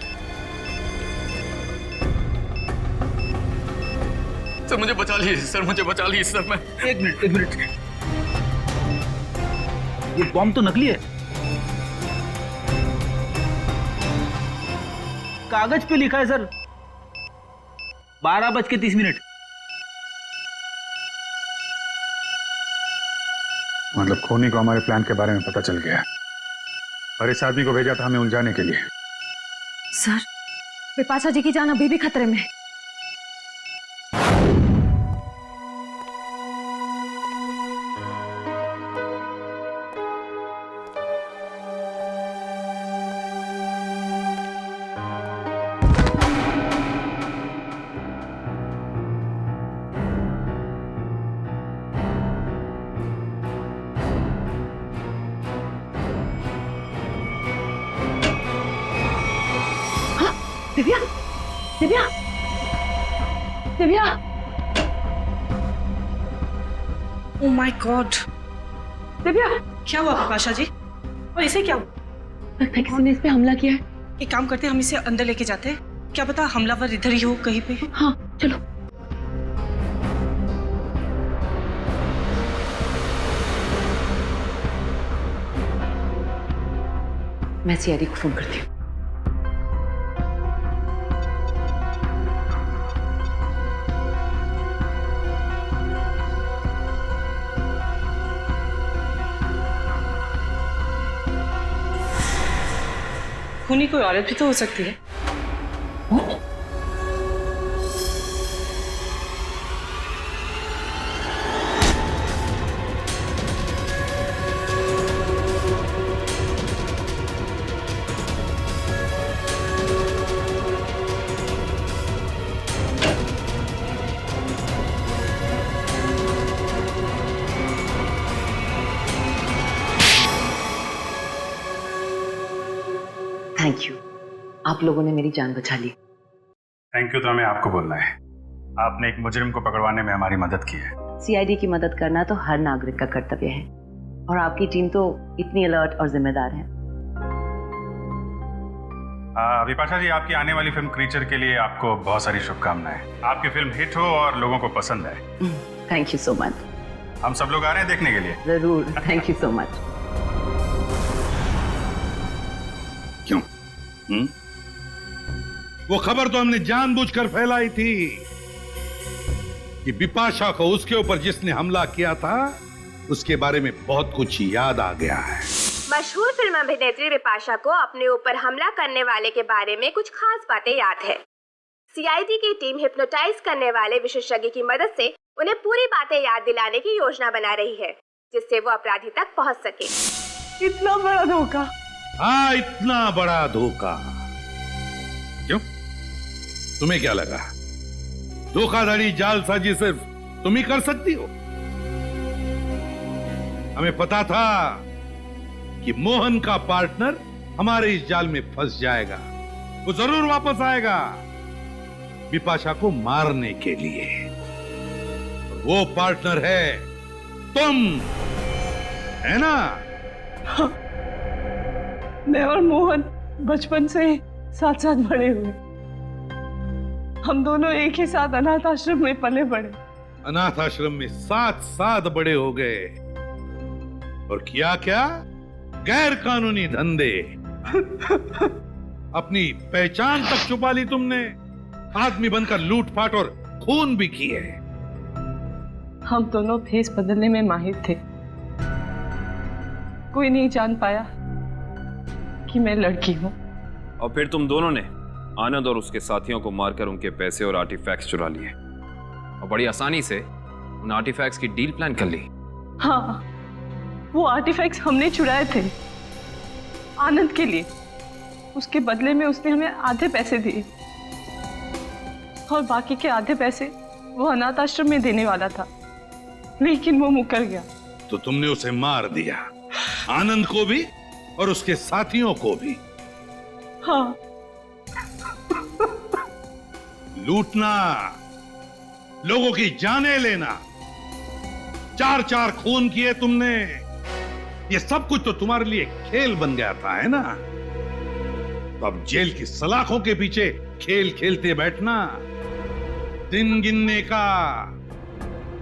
सर मुझे बचा लीजिए सर, मुझे बचा लीजिए सर। मैं एक मिनट ये बॉम्ब तो नकली है। कागज पे लिखा है सर 12:30। मतलब खूनी को हमारे प्लान के बारे में पता चल गया और इस आदमी को भेजा था हमें उलझाने के लिए। सर विपाशा जी की जान अभी भी खतरे में है। Divya Divya Divya oh my God, Divya क्या हुआ विपाशा जी? और इसे क्या हुआ? किसी ने इस पे हमला किया है। एक काम करते हैं, हम इसे अंदर लेके जाते हैं, क्या पता हमलावर इधर ही हो कहीं पे। हाँ चलो। मैं सीआईडी को फोन करती हूँ। खूनी कोई औरत भी तो हो सकती है। थैंक यू, आप लोगों ने मेरी जान बचा ली। थैंक यू तो हमें आपको बोलना है, आपने एक मुजरिम को पकड़वाने में हमारी मदद की है। सीआईडी की मदद करना तो हर नागरिक का कर्तव्य है, और आपकी टीम तो इतनी अलर्ट और जिम्मेदार है। विपाशा जी, आपकी आने वाली फिल्म क्रीचर के लिए आपको बहुत सारी शुभकामनाएं। आपकी फिल्म हिट हो और लोगों को पसंद आए। Thank you so much. हम सब लोग आ रहे हैं देखने के लिए। जरूर, थैंक यू सो मच। क्यों? वो खबर तो हमने जानबूझकर फैलाई थी कि बिपाशा को उसके ऊपर जिसने हमला किया था उसके बारे में बहुत कुछ याद आ गया है। मशहूर फिल्म अभिनेत्री बिपाशा को अपने ऊपर हमला करने वाले के बारे में कुछ खास बातें याद है। सीआईडी की टीम हिप्नोटाइज करने वाले विशेषज्ञ की मदद से उन्हें पूरी बातें याद दिलाने की योजना बना रही है, जिससे वो अपराधी तक पहुंच सके। इतना बड़ा धोखा? हाँ, इतना बड़ा धोखा। क्यों? तुम्हें क्या लगा धोखाधड़ी जालसाजी सिर्फ तुम ही कर सकती हो? हमें पता था कि मोहन का पार्टनर हमारे इस जाल में फंस जाएगा। वो जरूर वापस आएगा बिपाशा को मारने के लिए। और वो पार्टनर है तुम, है ना? मैं और मोहन बचपन से साथ साथ बड़े हुए। हम दोनों एक ही साथ अनाथ आश्रम में पले बड़े। अनाथ आश्रम में साथ साथ बड़े हो गए। और किया क्या? गैर कानूनी धंधे। अपनी पहचान तक छुपा ली तुमने। आदमी बनकर लूटपाट और खून भी किए। हम दोनों भेष बदलने में माहिर थे। कोई नहीं जान पाया कि मैं लड़की हूं। और फिर तुम दोनों ने आनंद और उसके साथियों को मारकर उनके पैसे और आर्टिफैक्ट्स चुरा लिए, और बड़ी आसानी से उन आर्टिफैक्ट्स की डील प्लान कर ली। हाँ, वो आर्टिफैक्ट्स हमने चुराए थे आनंद के लिए। उसके बदले में उसने हमें आधे पैसे दिए, और बाकी के आधे पैसे वो अनाथ आश्रम में देने वाला था, लेकिन वो मुकर गया। तो तुमने उसे मार दिया, आनंद को भी और उसके साथियों को भी। हाँ। लूटना, लोगों की जानें लेना, 4-4 खून किए तुमने। ये सब कुछ तो तुम्हारे लिए खेल बन गया था, है ना? तो अब जेल की सलाखों के पीछे खेल खेलते बैठना, दिन गिनने का,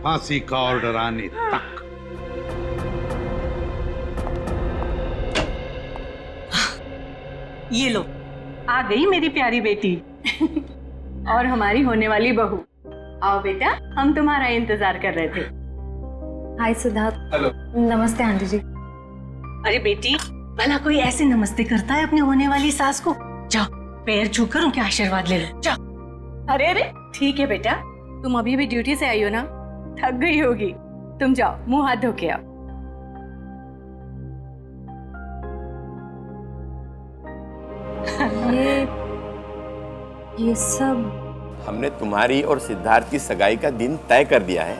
फांसी का ऑर्डर आने तक। ये लो, आ गई मेरी प्यारी बेटी। और हमारी होने वाली बहू। आओ बेटा, हम तुम्हारा इंतजार कर रहे थे। हाय सिद्धार्थ। हेलो। नमस्ते आंटी जी। अरे बेटी, भला कोई ऐसे नमस्ते करता है अपने होने वाली सास को? जाओ, पैर छूकर उनके आशीर्वाद ले लो, जाओ। अरे अरे, ठीक है बेटा, तुम अभी भी ड्यूटी से आई हो ना, थक गई होगी। तुम जाओ, मुंह हाथ धो के आओ। ये सब हमने तुम्हारी और सिद्धार्थ की सगाई का दिन तय कर दिया है।